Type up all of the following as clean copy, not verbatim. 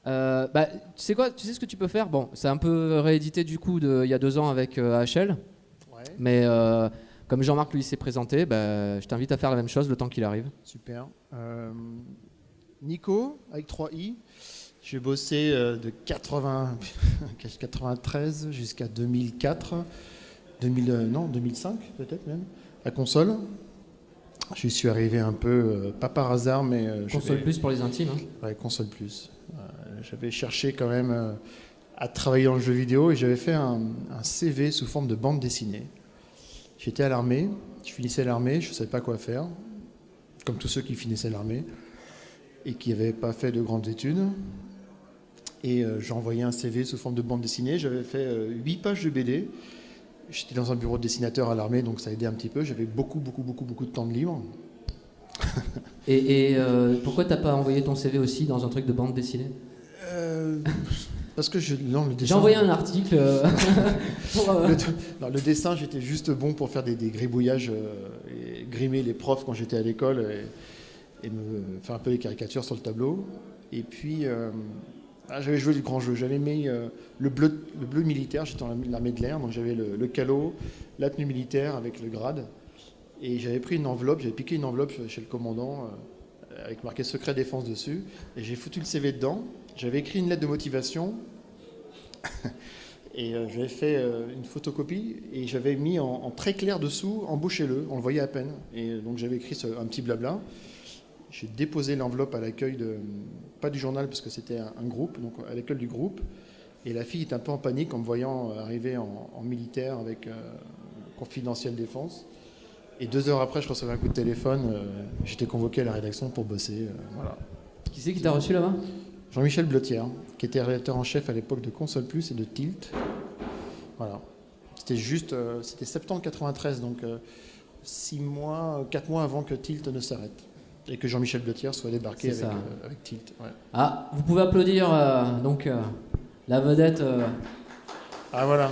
Tu sais quoi, tu sais ce que tu peux faire. Bon, c'est un peu réédité du coup il y a 2 ans avec AHL, Ouais, mais comme Jean-Marc lui s'est présenté, je t'invite à faire la même chose le temps qu'il arrive. super. Nico, avec 3 i. J'ai bossé de 93 jusqu'à 2004, 2005 peut-être même, à console. Je suis arrivé un peu, pas par hasard, mais... Console plus pour les intimes. Hein. Ouais, console plus. J'avais cherché quand même à travailler dans le jeu vidéo et j'avais fait un CV sous forme de bande dessinée. J'étais à l'armée, je finissais l'armée, je ne savais pas quoi faire, comme tous ceux qui finissaient l'armée et qui n'avaient pas fait de grandes études. Et j'ai envoyé un CV sous forme de bande dessinée, j'avais fait 8 pages de BD. J'étais dans un bureau de dessinateur à l'armée, donc ça aidait un petit peu. J'avais beaucoup de temps de libre. Et pourquoi t'as pas envoyé ton CV aussi dans un truc de bande dessinée? Parce que le dessin... J'ai envoyé un article pour... le dessin, j'étais juste bon pour faire des gribouillages et grimer les profs quand j'étais à l'école et me faire un peu les caricatures sur le tableau. Et puis, j'avais joué du grand jeu. J'avais mis le bleu militaire, j'étais dans l'armée de l'air, donc j'avais le calot, la tenue militaire avec le grade. Et j'avais pris une enveloppe, j'avais piqué une enveloppe chez le commandant avec marqué secret défense dessus. Et j'ai foutu le CV dedans. J'avais écrit une lettre de motivation. Et j'avais fait une photocopie et j'avais mis en très clair dessous, embauchez-le, on le voyait à peine. Et donc j'avais écrit un petit blabla. J'ai déposé l'enveloppe à l'accueil pas du journal parce que c'était un groupe, donc à l'accueil du groupe. Et la fille est un peu en panique en me voyant arriver en militaire avec confidentiel défense. Et 2 heures après, je recevais un coup de téléphone. J'étais convoqué à la rédaction pour bosser. Voilà. Qui c'est qui t'a reçu là-bas? Jean-Michel Blottière, qui était rédacteur en chef à l'époque de Console Plus et de Tilt. Voilà. C'était septembre 93, donc 4 mois avant que Tilt ne s'arrête. Et que Jean-Michel Blottière soit débarqué avec Tilt. Ouais. Ah, vous pouvez applaudir la vedette. Ah voilà.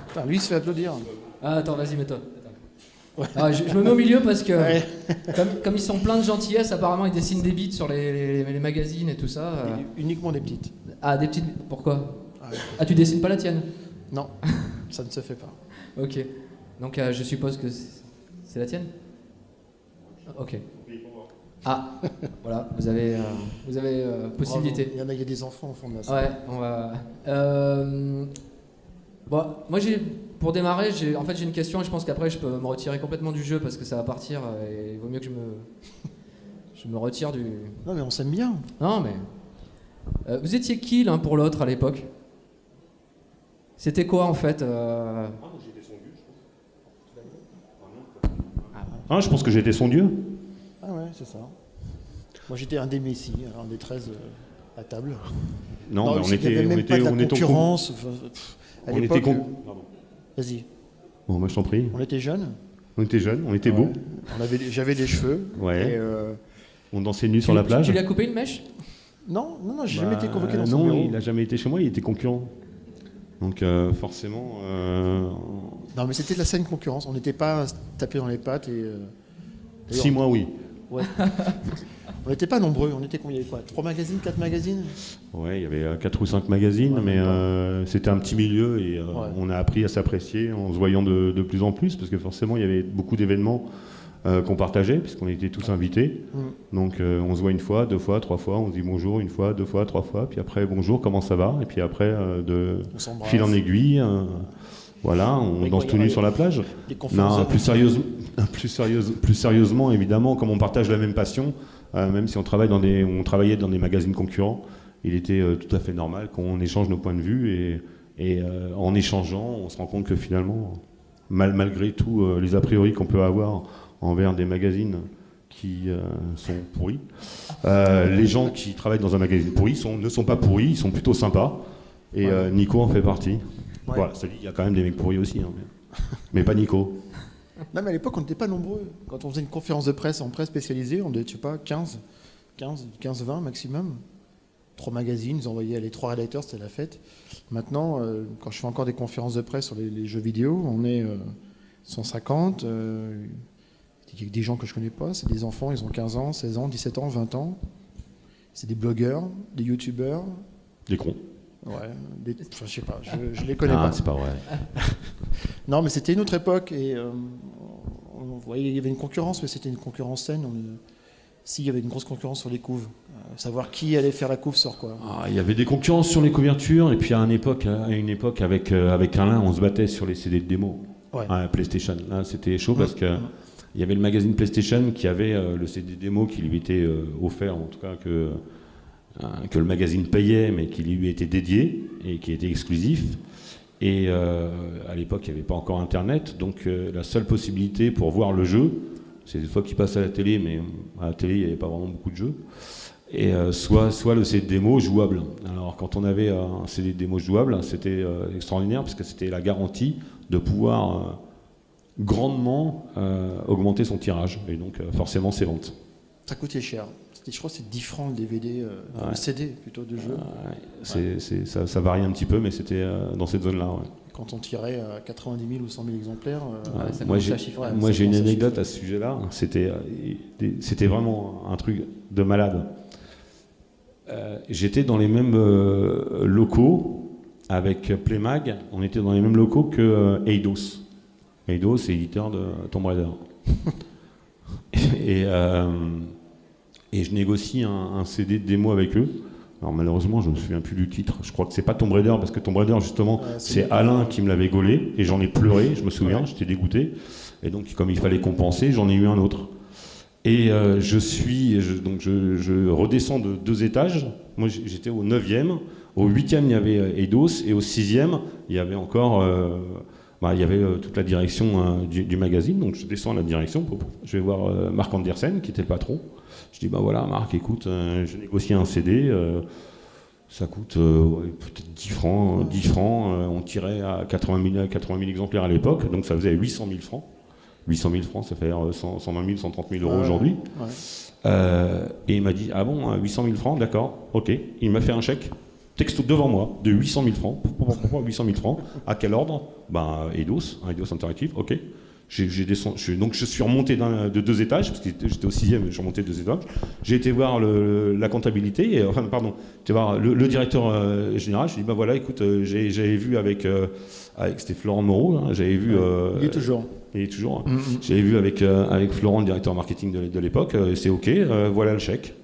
Putain, lui il se fait applaudir. Ah, attends, vas-y, mets-toi. Ouais. Ah, je me mets au milieu parce que, ouais. comme ils sont pleins de gentillesse, apparemment ils dessinent des bites sur les magazines et tout ça. Uniquement des petites. Ah, des petites. Pourquoi? Ah, tu dessines pas la tienne? Non, ça ne se fait pas. Ok. Donc je suppose que c'est la tienne? Ok. Ah, voilà, vous avez possibilité. Il y a des enfants au fond de la Ouais, salle. on va. Bon, moi pour démarrer, j'ai une question et je pense qu'après je peux me retirer complètement du jeu parce que ça va partir et il vaut mieux que je me retire du... Non mais on s'aime bien. Non mais... vous étiez qui l'un pour l'autre à l'époque? C'était quoi en fait J'étais son dieu, je pense. Je pense que j'étais son dieu. Ah ouais, c'est ça. Moi j'étais un des Messi, un des 13 à table. Non, mais on était concurrence. À l'époque, vas-y. Bon, moi je t'en prie. On était jeunes. On était jeunes, on était beaux. J'avais des cheveux. Ouais. Et on dansait nus sur la plage. Tu lui as coupé une mèche? Non, j'ai jamais été convoqué dans son bureau. Non, il n'a jamais été chez moi, il était concurrent. Donc forcément... Non, mais c'était de la saine concurrence. On n'était pas tapés dans les pattes. 6 mois, oui. Ouais. On n'était pas nombreux. On était combien? Il y avait quoi? 3 magazines, 4 magazines? Ouais, il y avait 4 ou 5 magazines, ouais, mais c'était un petit milieu et on a appris à s'apprécier en se voyant de plus en plus, parce que forcément, il y avait beaucoup d'événements qu'on partageait, puisqu'on était tous invités. Donc on se voit 1 fois, 2 fois, 3 fois, on se dit bonjour 1 fois, 2 fois, 3 fois, puis après bonjour, comment ça va? Et puis après, de fil en aiguille... Voilà, on danse tout nu sur la plage. Non, plus sérieusement, évidemment, comme on partage la même passion, même si on travaillait dans des magazines concurrents, il était tout à fait normal qu'on échange nos points de vue et en échangeant, on se rend compte que finalement, malgré tout les a priori qu'on peut avoir envers des magazines qui sont pourris, les gens qui travaillent dans un magazine pourri ne sont pas pourris, ils sont plutôt sympas. Et Nico en fait partie. Ouais. Voilà, ça dit, il y a quand même des mecs pourris aussi, hein, mais pas Nico. Non, mais à l'époque, on n'était pas nombreux. Quand on faisait une conférence de presse en presse spécialisée, on était, je sais pas, 15-20 maximum. 3 magazines, ils envoyaient les 3 rédacteurs, c'était la fête. Maintenant, quand je fais encore des conférences de presse sur les jeux vidéo, on est 150. Il y a des gens que je connais pas, c'est des enfants, ils ont 15 ans, 16 ans, 17 ans, 20 ans. C'est des blogueurs, des youtubeurs, L'écran. Ouais, je sais pas, je les connais pas. C'est pas vrai. Non, mais c'était une autre époque et on voyait il y avait une concurrence, mais c'était une concurrence saine. S'il y avait une grosse concurrence sur les couves, savoir qui allait faire la couve sur quoi. Il y avait des concurrences sur les couvertures et puis à une époque avec Alain, on se battait sur les CD de démo. Ouais. PlayStation, là c'était chaud parce que il y avait le magazine PlayStation qui avait le CD démo qui lui était offert, en tout cas que le magazine payait, mais qui lui était dédié et qui était exclusif. Et à l'époque, il n'y avait pas encore Internet, donc la seule possibilité pour voir le jeu, c'est des fois qu'il passe à la télé, mais à la télé, il n'y avait pas vraiment beaucoup de jeux, et soit le CD démo jouable. Alors quand on avait un CD démo jouable, c'était extraordinaire, parce que c'était la garantie de pouvoir grandement augmenter son tirage, et donc forcément ses ventes. Ça coûtait cher. Je crois que c'est 10 francs le DVD, le CD plutôt de jeu. Ça varie un petit peu, mais c'était dans cette zone-là. Ouais. Quand on tirait 90 000 ou 100 000 exemplaires... moi j'ai une anecdote à ce sujet-là. C'était vraiment un truc de malade. J'étais dans les mêmes locaux avec Playmag. On était dans les mêmes locaux que Eidos. Eidos, c'est éditeur de Tomb Raider. Et je négocie un CD de démo avec eux. Alors malheureusement, je ne me souviens plus du titre. Je crois que c'est pas Tomb Raider, parce que Tomb Raider, justement, c'est Alain qui me l'avait gaulé, et j'en ai pleuré, je me souviens, j'étais dégoûté. Et donc, comme il fallait compenser, j'en ai eu un autre. Et je redescends de 2 étages. Moi, j'étais au 9e. Au 8e, il y avait Eidos, et au 6e, il y avait encore... il y avait toute la direction du magazine, donc je descends à la direction, je vais voir Marc Andersen, qui était le patron. Je dis, voilà, Marc, écoute, je négocie un CD, ça coûte peut-être 10 francs, on tirait à 80 000 exemplaires à l'époque, donc ça faisait 800 000 francs. 800 000 francs, ça fait 120 000, 130 000 euros aujourd'hui. Ouais. Et il m'a dit, ah bon, 800 000 francs, d'accord, ok. Il m'a fait un chèque, texto devant moi, de 800 000 francs. Pourquoi 800 000 francs? À quel ordre? Eidos Interactive, ok. Donc je suis remonté de 2 étages, parce que j'étais au 6e, je suis remonté de 2 étages. J'ai été voir la comptabilité, j'ai voir le directeur général. Je lui ai dit, voilà, écoute, j'avais vu avec c'était Florent Moreau, hein, j'avais vu... il est toujours. Il est toujours. J'avais vu avec Florent, le directeur marketing de l'époque, c'est ok, voilà le chèque.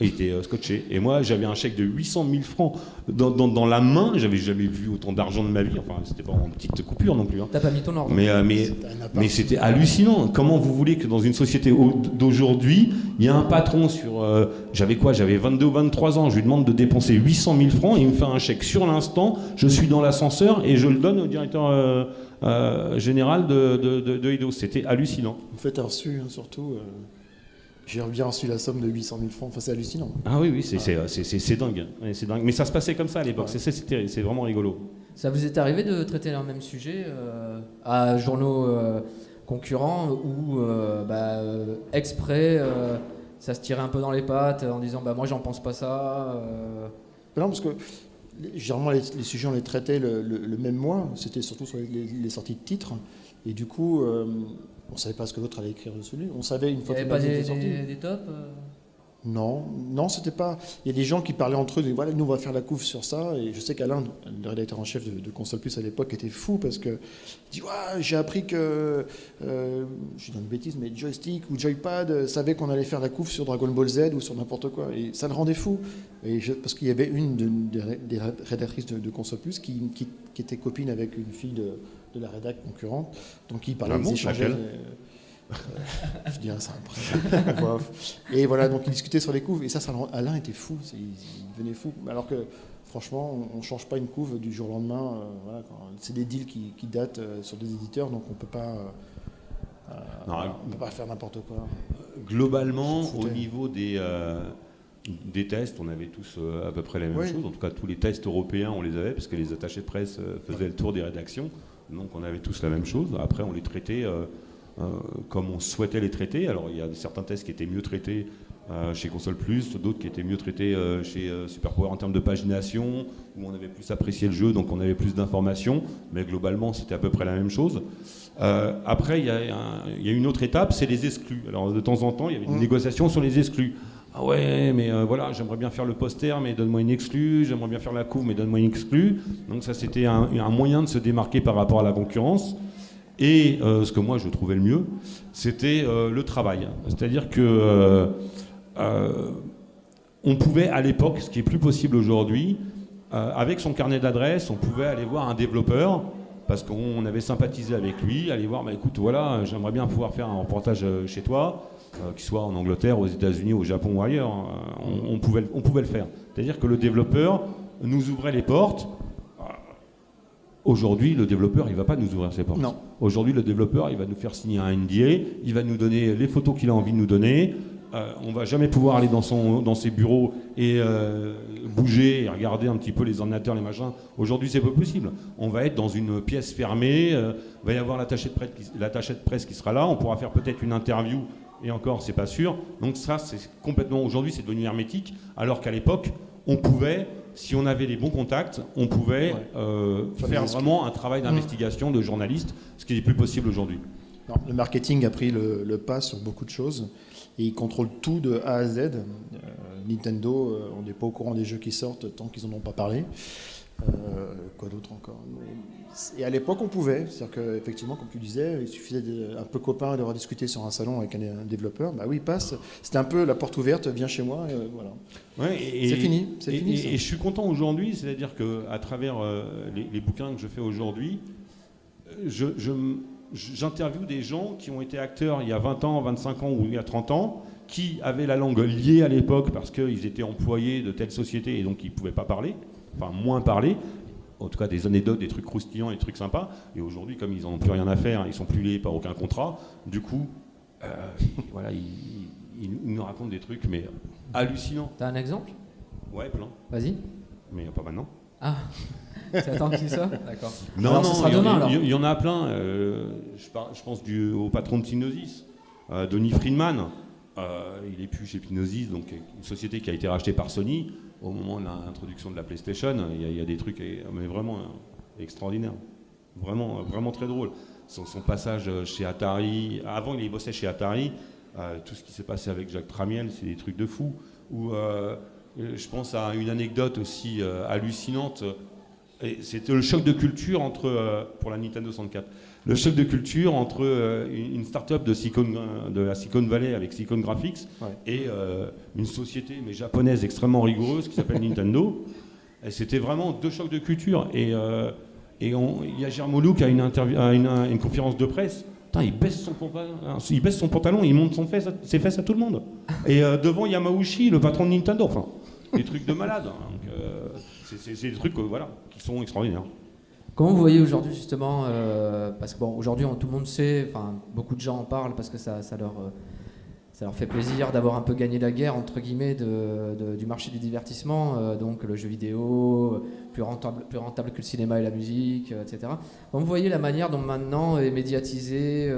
Il était scotché. Et moi, j'avais un chèque de 800 000 francs dans la main. J'avais jamais vu autant d'argent de ma vie. Enfin, c'était pas en petite coupure non plus. Hein. T'as pas mis ton ordre. Mais c'était hallucinant. Comment vous voulez que dans une société d'aujourd'hui, il y a un patron sur... J'avais 22 ou 23 ans. Je lui demande de dépenser 800 000 francs. Il me fait un chèque sur l'instant. Je suis dans l'ascenseur et je le donne au directeur général de Eidos. C'était hallucinant. Vous faites un reçu, surtout... J'ai bien reçu la somme de 800 000 francs, enfin, c'est hallucinant. Ah oui, c'est dingue. C'est dingue. Mais ça se passait comme ça à l'époque, c'est vraiment rigolo. Ça vous est arrivé de traiter le même sujet à journaux concurrents où exprès ça se tirait un peu dans les pattes en disant moi j'en pense pas ça Non, parce que généralement les sujets on les traitait le même mois, c'était surtout sur les sorties de titres, et du coup... on ne savait pas ce que l'autre allait écrire dessus. On savait une fois que il n'y avait pas des tops Non, c'était pas... Il y a des gens qui parlaient entre eux, disaient, voilà, nous on va faire la couve sur ça. Et je sais qu'Alain, le rédacteur en chef de Console Plus à l'époque, était fou parce que il dit, j'ai appris que, je dis une bêtise, mais Joystick ou Joypad savait qu'on allait faire la couve sur Dragon Ball Z ou sur n'importe quoi. Et ça le rendait fou. Parce qu'il y avait une des rédactrices de Console Plus qui était copine avec une fille de la rédac concurrente, donc ils parlaient, ils échangeaient. Je dirais ça après. Et voilà, donc ils discutaient sur les couves, et ça Alain était fou, il devenait fou. Alors que franchement, on ne change pas une couve du jour au lendemain. C'est des deals qui datent sur des éditeurs, donc on peut pas faire n'importe quoi. Globalement, au niveau des tests, on avait tous à peu près la même chose. En tout cas, tous les tests européens, on les avait, parce que les attachés de presse faisaient le tour des rédactions. Donc on avait tous la même chose. Après, on les traitait comme on souhaitait les traiter. Alors il y a certains tests qui étaient mieux traités chez Console Plus, d'autres qui étaient mieux traités chez Superpower en termes de pagination, où on avait plus apprécié le jeu, donc on avait plus d'informations. Mais globalement, c'était à peu près la même chose. Après, il y a une autre étape, c'est les exclus. Alors de temps en temps, il y avait une négociation sur les exclus. Ah ouais, mais voilà, j'aimerais bien faire le poster, mais donne-moi une exclue. J'aimerais bien faire la couve, mais donne-moi une exclue. Donc ça, c'était un moyen de se démarquer par rapport à la concurrence. Et ce que moi, je trouvais le mieux, c'était le travail. C'est-à-dire que on pouvait, à l'époque, ce qui est plus possible aujourd'hui, avec son carnet d'adresses, on pouvait aller voir un développeur parce qu'on avait sympathisé avec lui, aller voir, bah, écoute, voilà, j'aimerais bien pouvoir faire un reportage chez toi, qu'il soit en Angleterre, aux États-Unis, au Japon ou ailleurs. On pouvait le faire. C'est-à-dire que le développeur nous ouvrait les portes. Aujourd'hui, le développeur, il ne va pas nous ouvrir ses portes. Non. Aujourd'hui, le développeur, il va nous faire signer un NDA, il va nous donner les photos qu'il a envie de nous donner. On ne va jamais pouvoir aller dans ses bureaux et bouger et regarder un petit peu les ordinateurs, les machins. Aujourd'hui, c'est pas possible. On va être dans une pièce fermée, il va y avoir l'attaché de presse qui sera là, on pourra faire peut-être une interview, et encore, c'est pas sûr. Donc ça, c'est complètement... Aujourd'hui, c'est devenu hermétique, alors qu'à l'époque, on pouvait... Si on avait les bons contacts, on pouvait faire vraiment un travail d'investigation de journaliste, ce qui n'est plus possible aujourd'hui. Non, le marketing a pris le pas sur beaucoup de choses et il contrôle tout de A à Z. Nintendo, on n'est pas au courant des jeux qui sortent tant qu'ils n'en ont pas parlé. Quoi d'autre encore? Et à l'époque, on pouvait. C'est-à-dire qu'effectivement, comme tu disais, il suffisait d'un peu copain d'avoir discuté sur un salon avec un développeur. Bah oui, passe. C'était un peu la porte ouverte, viens chez moi, voilà. Ouais, c'est fini. Et je suis content aujourd'hui, c'est-à-dire qu'à travers les bouquins que je fais aujourd'hui, j'interviewe des gens qui ont été acteurs il y a 20 ans, 25 ans ou il y a 30 ans, qui avaient la langue liée à l'époque parce qu'ils étaient employés de telle société et donc ils ne pouvaient pas parler, enfin moins parler, en tout cas des anecdotes, des trucs croustillants, des trucs sympas. Et aujourd'hui, comme ils n'en ont plus rien à faire, ils ne sont plus liés par aucun contrat, du coup, voilà, ils nous racontent des trucs, mais hallucinants. T'as un exemple? Ouais, plein. Vas-y. Mais pas maintenant. Ah, tu attends qu'il soit? D'accord. Non, alors, ce sera demain, alors. Il y en a plein. Je pense au patron de Psygnosis, Donny Friedman. Il est plus chez Psygnosis, donc une société qui a été rachetée par Sony. Au moment de l'introduction de la PlayStation, il y a des trucs mais vraiment extraordinaires. Vraiment, vraiment très drôle. Son passage chez Atari, avant il bossait chez Atari, tout ce qui s'est passé avec Jacques Tramiel, c'est des trucs de fou. Ou je pense à une anecdote aussi hallucinante. C'était le choc de culture pour la Nintendo 64. Le choc de culture entre une start-up de la Silicon Valley avec Silicon Graphics et une société japonaise extrêmement rigoureuse qui s'appelle Nintendo. Et c'était vraiment deux chocs de culture. Et il y a Germolou qui a une conférence de presse. Putain, il baisse son pantalon, il monte ses fesses à tout le monde. Et devant Yamauchi, le patron de Nintendo. Enfin, des trucs de malade. Donc, c'est des trucs qui sont extraordinaires. Comment vous voyez aujourd'hui justement, parce que bon, aujourd'hui tout le monde sait, enfin beaucoup de gens en parlent parce que ça leur fait plaisir d'avoir un peu gagné la guerre entre guillemets du marché du divertissement, donc le jeu vidéo plus rentable que le cinéma et la musique, etc. Comment vous voyez la manière dont maintenant est médiatisé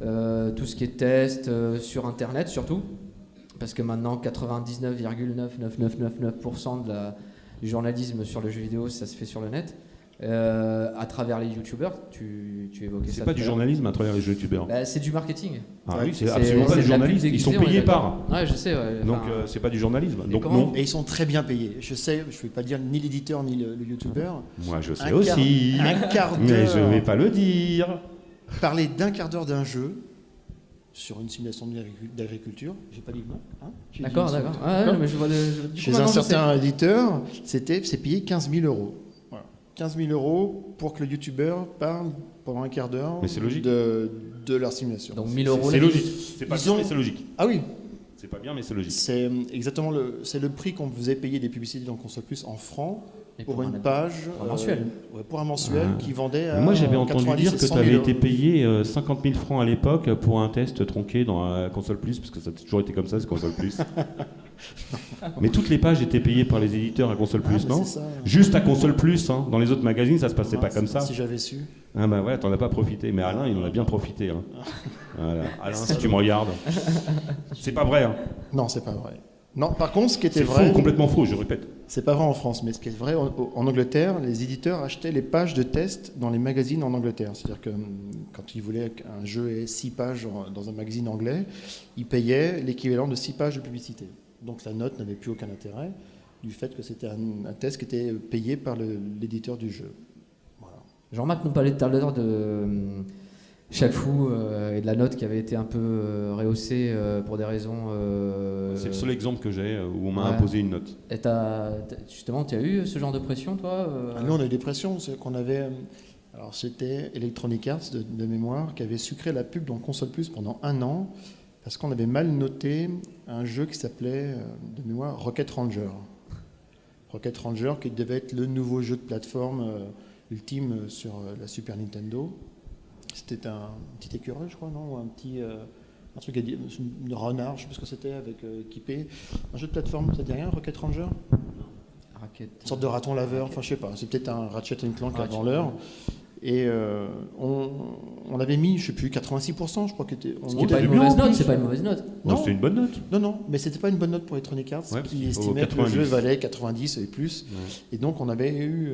tout ce qui est test sur Internet surtout, parce que maintenant 99,99999% du journalisme sur le jeu vidéo ça se fait sur le net. À travers les youtubeurs, tu évoquais ça. C'est pas du journalisme à travers les youtubeurs. Bah, c'est du marketing. Ah oui, c'est absolument pas du journalisme. Ils sont payés par. Ouais, je sais. Ouais. Donc c'est pas du journalisme. Donc non. Et ils sont très bien payés. Je sais, je ne vais pas dire ni l'éditeur ni le youtubeur. Moi je sais aussi. Un quart d'heure. Mais je vais pas le dire. Parler d'un quart d'heure d'un jeu sur une simulation d'agriculture. J'ai pas dit non. Hein, d'accord. Ah, mais je vois chez un certain éditeur, c'est payé 15 000 €. 15 000 € pour que le youtubeur parle pendant un quart d'heure de leur simulation. Donc 1 000 €. C'est logique. C'est pas bien, mais c'est logique. Ah oui. C'est pas bien, mais c'est logique. C'est exactement le prix qu'on faisait payer des publicités dans Console Plus en francs pour une page. Un mensuel. Pour un mensuel qui vendait à. Moi j'avais entendu dire que tu avais été 000 payé 50 000 francs à l'époque pour un test tronqué dans la Console Plus, parce que ça a toujours été comme ça, c'est Console Plus. Mais toutes les pages étaient payées par les éditeurs à Console Plus, non? Ça. Juste à Console Plus, hein. Dans les autres magazines, ça se passait pas comme ça. Si j'avais su. Ah bah ouais, t'en as pas profité. Mais Alain, il en a bien profité. Hein. Voilà. Alain, si tu me regardes. C'est pas vrai. Hein. Non, c'est pas vrai. Non, par contre, ce qui était c'est vrai... faux, complètement faux, je répète. C'est pas vrai en France, mais ce qui est vrai, en Angleterre, les éditeurs achetaient les pages de test dans les magazines en Angleterre. C'est-à-dire que quand ils voulaient qu'un jeu ait 6 pages dans un magazine anglais, ils payaient l'équivalent de 6 pages de publicité. Donc la note n'avait plus aucun intérêt du fait que c'était un test qui était payé par l'éditeur du jeu. Voilà. Jean-Marc nous parlait tout à l'heure de Chafou et de la note qui avait été un peu rehaussée pour des raisons... C'est le seul exemple que j'ai où on m'a imposé une note. Et justement, tu as eu ce genre de pression, toi Nous, on a eu des pressions. C'est qu'on avait... Alors, c'était Electronic Arts, de mémoire, qui avait sucré la pub dans Console Plus pendant 1 an, parce qu'on avait mal noté un jeu qui s'appelait, de mémoire, Rocket Ranger. Rocket Ranger, qui devait être le nouveau jeu de plateforme ultime sur la Super Nintendo. C'était un petit écureuil, je crois, non? Ou un truc, une renard, je ne sais pas ce que c'était, avec équipé. Un jeu de plateforme, ça ne dit rien, Rocket Ranger? Une sorte de raton laveur, enfin je sais pas, c'est peut-être un Ratchet & Clank avant l'heure. Et on avait mis, je sais plus, 86%, je crois que c'est pas une mauvaise note, c'est pas une mauvaise note. Non, c'était une bonne note. Non, mais c'était pas une bonne note pour Electronic Arts, qui estimait que le jeu valait 90 et plus. Ouais. Et donc on avait eu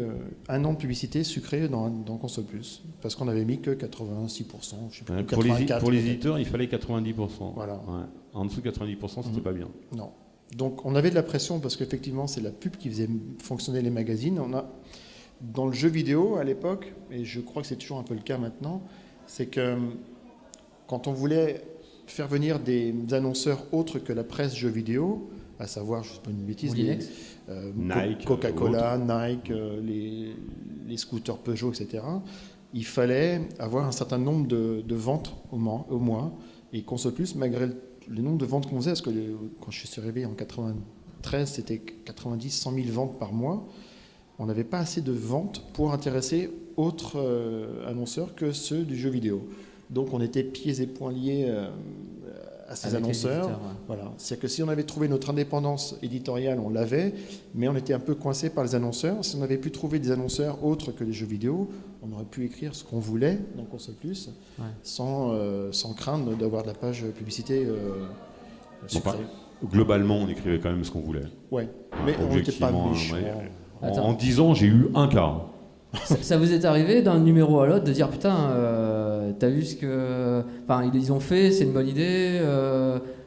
1 an de publicité sucrée dans Console Plus, parce qu'on avait mis que 86%, je sais plus, ouais, 84%. Pour les éditeurs, il fallait 90%. Voilà. Ouais. En dessous de 90%, c'était pas bien. Non. Donc on avait de la pression, parce qu'effectivement c'est la pub qui faisait fonctionner les magazines. Dans le jeu vidéo, à l'époque, et je crois que c'est toujours un peu le cas maintenant, c'est que quand on voulait faire venir des annonceurs autres que la presse jeux vidéo, à savoir, je ne sais pas une bêtise, Nike, Coca-Cola, Nike, les scooters Peugeot, etc., il fallait avoir un certain nombre de ventes au mois. Et Console Plus, malgré le nombre de ventes qu'on faisait, parce que quand je suis arrivé en 93, c'était 90, 100 000 ventes par mois, on n'avait pas assez de ventes pour intéresser autres annonceurs que ceux du jeu vidéo. Donc on était pieds et poings liés à ces annonceurs. Ouais. Voilà. C'est-à-dire que si on avait trouvé notre indépendance éditoriale, on l'avait, mais on était un peu coincé par les annonceurs. Si on avait pu trouver des annonceurs autres que les jeux vidéo, on aurait pu écrire ce qu'on voulait dans Console Plus, sans craindre d'avoir de la page publicité sucrée. Globalement, on écrivait quand même ce qu'on voulait. Oui, mais on n'était pas méchants. En 10 ans, j'ai eu un cas. Ça vous est arrivé d'un numéro à l'autre de dire putain, t'as vu ce que. Enfin, ils ont fait, c'est une bonne idée,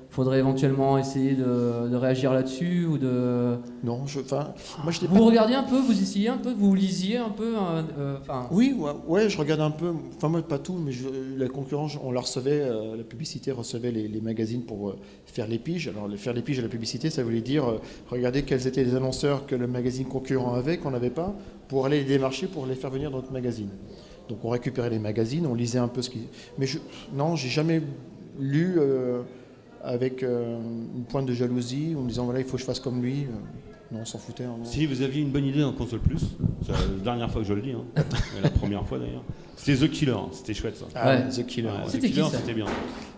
faudrait éventuellement essayer de réagir là-dessus ou de. Non, moi j'étais Vous regardiez un peu, vous essayiez un peu, vous lisiez un peu. Oui, je regarde un peu. Enfin, moi pas tout, mais la concurrence, on la recevait, la publicité recevait les magazines pour faire les piges. Alors, faire les piges à la publicité, ça voulait dire regarder quels étaient les annonceurs que le magazine concurrent avait, qu'on n'avait pas, pour aller les démarcher, pour les faire venir dans notre magazine. Donc, on récupérait les magazines, on lisait un peu ce qui. Mais non, j'ai jamais lu. Avec une pointe de jalousie, en me disant voilà, il faut que je fasse comme lui. Non, on s'en foutait. Hein, si vous aviez une bonne idée en Console Plus, c'est la dernière fois que je le dis, la première fois d'ailleurs, c'était The Killer, c'était chouette ça. Ah, ouais. The Killer. Ouais. C'était qui ça? C'était bien.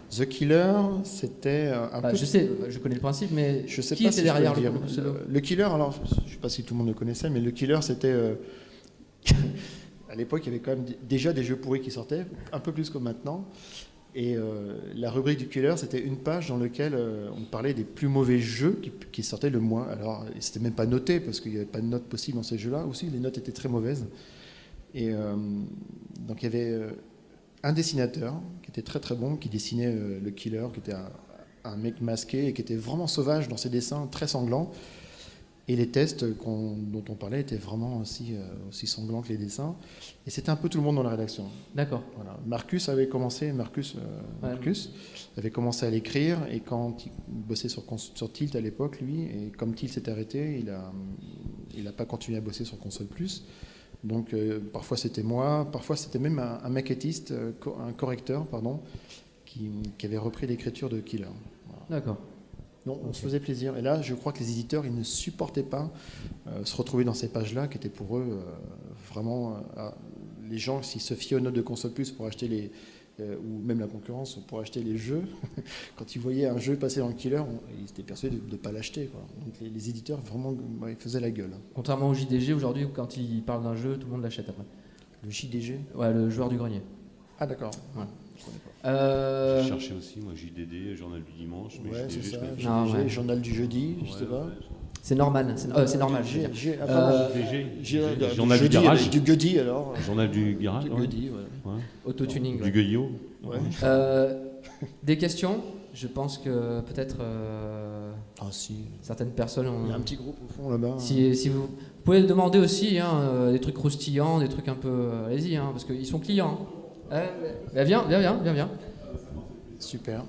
The Killer, c'était un peu. Je sais, je connais le principe, mais je sais qui pas était si derrière le pseudo? Le Killer, alors je ne sais pas si tout le monde le connaissait, mais le Killer, c'était. À l'époque, il y avait quand même déjà des jeux pourris qui sortaient, un peu plus que maintenant. Et la rubrique du Killer, c'était une page dans laquelle on parlait des plus mauvais jeux qui sortaient le mois. Alors, c'était même pas noté, parce qu'il n'y avait pas de notes possibles dans ces jeux-là. Aussi, les notes étaient très mauvaises. Et donc, il y avait un dessinateur qui était très très bon, qui dessinait le Killer, qui était un mec masqué et qui était vraiment sauvage dans ses dessins, très sanglants. Et les tests dont on parlait étaient vraiment aussi sanglants que les dessins. Et c'était un peu tout le monde dans la rédaction. D'accord. Voilà. Marcus avait commencé à l'écrire, et quand il bossait sur Tilt à l'époque, lui, et comme Tilt s'est arrêté, il n'a pas continué à bosser sur Console Plus. Donc parfois c'était moi, parfois c'était même un maquettiste, un correcteur, pardon, qui avait repris l'écriture de Killer. Voilà. D'accord. Non, on se faisait plaisir. Et là, je crois que les éditeurs, ils ne supportaient pas se retrouver dans ces pages-là, qui étaient pour eux vraiment... les gens, s'ils se fiaient aux notes de Console Plus pour acheter ou même la concurrence, pour acheter les jeux, quand ils voyaient un jeu passer dans le Killer, ils étaient persuadés de ne pas l'acheter. Donc les éditeurs, vraiment, ils faisaient la gueule. Contrairement au JDG, aujourd'hui, quand ils parlent d'un jeu, tout le monde l'achète après. Le JDG ? Ouais, le joueur du grenier. Ah, d'accord. Ouais. J'ai cherché aussi, moi, JDD, Journal du Dimanche. Mais ouais, JDG, c'est ça. JDG, Journal du jeudi, je sais pas. C'est normal. C'est normal. Journal du garage. Du Guedi, alors. Journal du garage. Du Guedi, ouais. Autotuning. Du Gueillot. Ouais. Des questions ? Je pense que peut-être si. certaines personnes ont... Il y a un petit groupe au fond là-bas. Si vous pouvez demander aussi des trucs croustillants, des trucs un peu... allez-y, parce qu'ils sont clients. Viens. Super.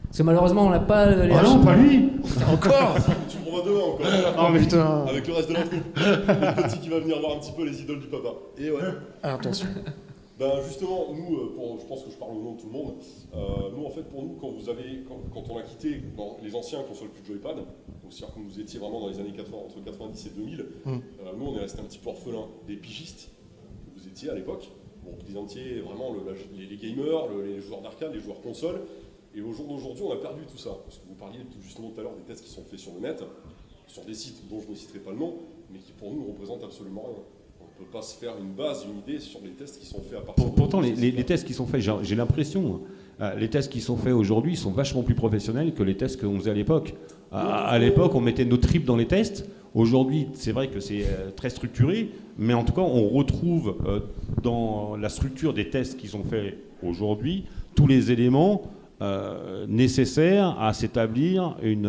Parce que malheureusement, on n'a pas les... Ah non, pas lui. Encore. Tu me revois demain encore. Oh putain. Avec le reste de la troupe. Le petit qui va venir voir un petit peu les idoles du papa. Et ouais. Ah, attention. Ben justement, nous, je pense que je parle au nom de tout le monde. Nous, en fait, pour nous, quand on a quitté les anciens consoles plus joypad, donc c'est-à-dire que vous étiez vraiment dans les années 80, entre 90 et 2000, nous, on est resté un petit peu orphelin des pigistes que vous étiez à l'époque. Bon, vous entiers vraiment les gamers, les joueurs d'arcade, les joueurs consoles. Et au jour d'aujourd'hui, on a perdu tout ça. Parce que vous parliez justement tout à l'heure des tests qui sont faits sur le net, sur des sites dont je ne citerai pas le nom, mais qui pour nous ne représentent absolument rien. On ne peut pas se faire une base, une idée sur les tests qui sont faits à partir de... Pourtant, les tests qui sont faits, j'ai l'impression, les tests qui sont faits aujourd'hui sont vachement plus professionnels que les tests qu'on faisait à l'époque. À l'époque, on mettait nos tripes dans les tests. Aujourd'hui, c'est vrai que c'est très structuré, mais en tout cas, on retrouve dans la structure des tests qui sont faits aujourd'hui tous les éléments nécessaire à s'établir une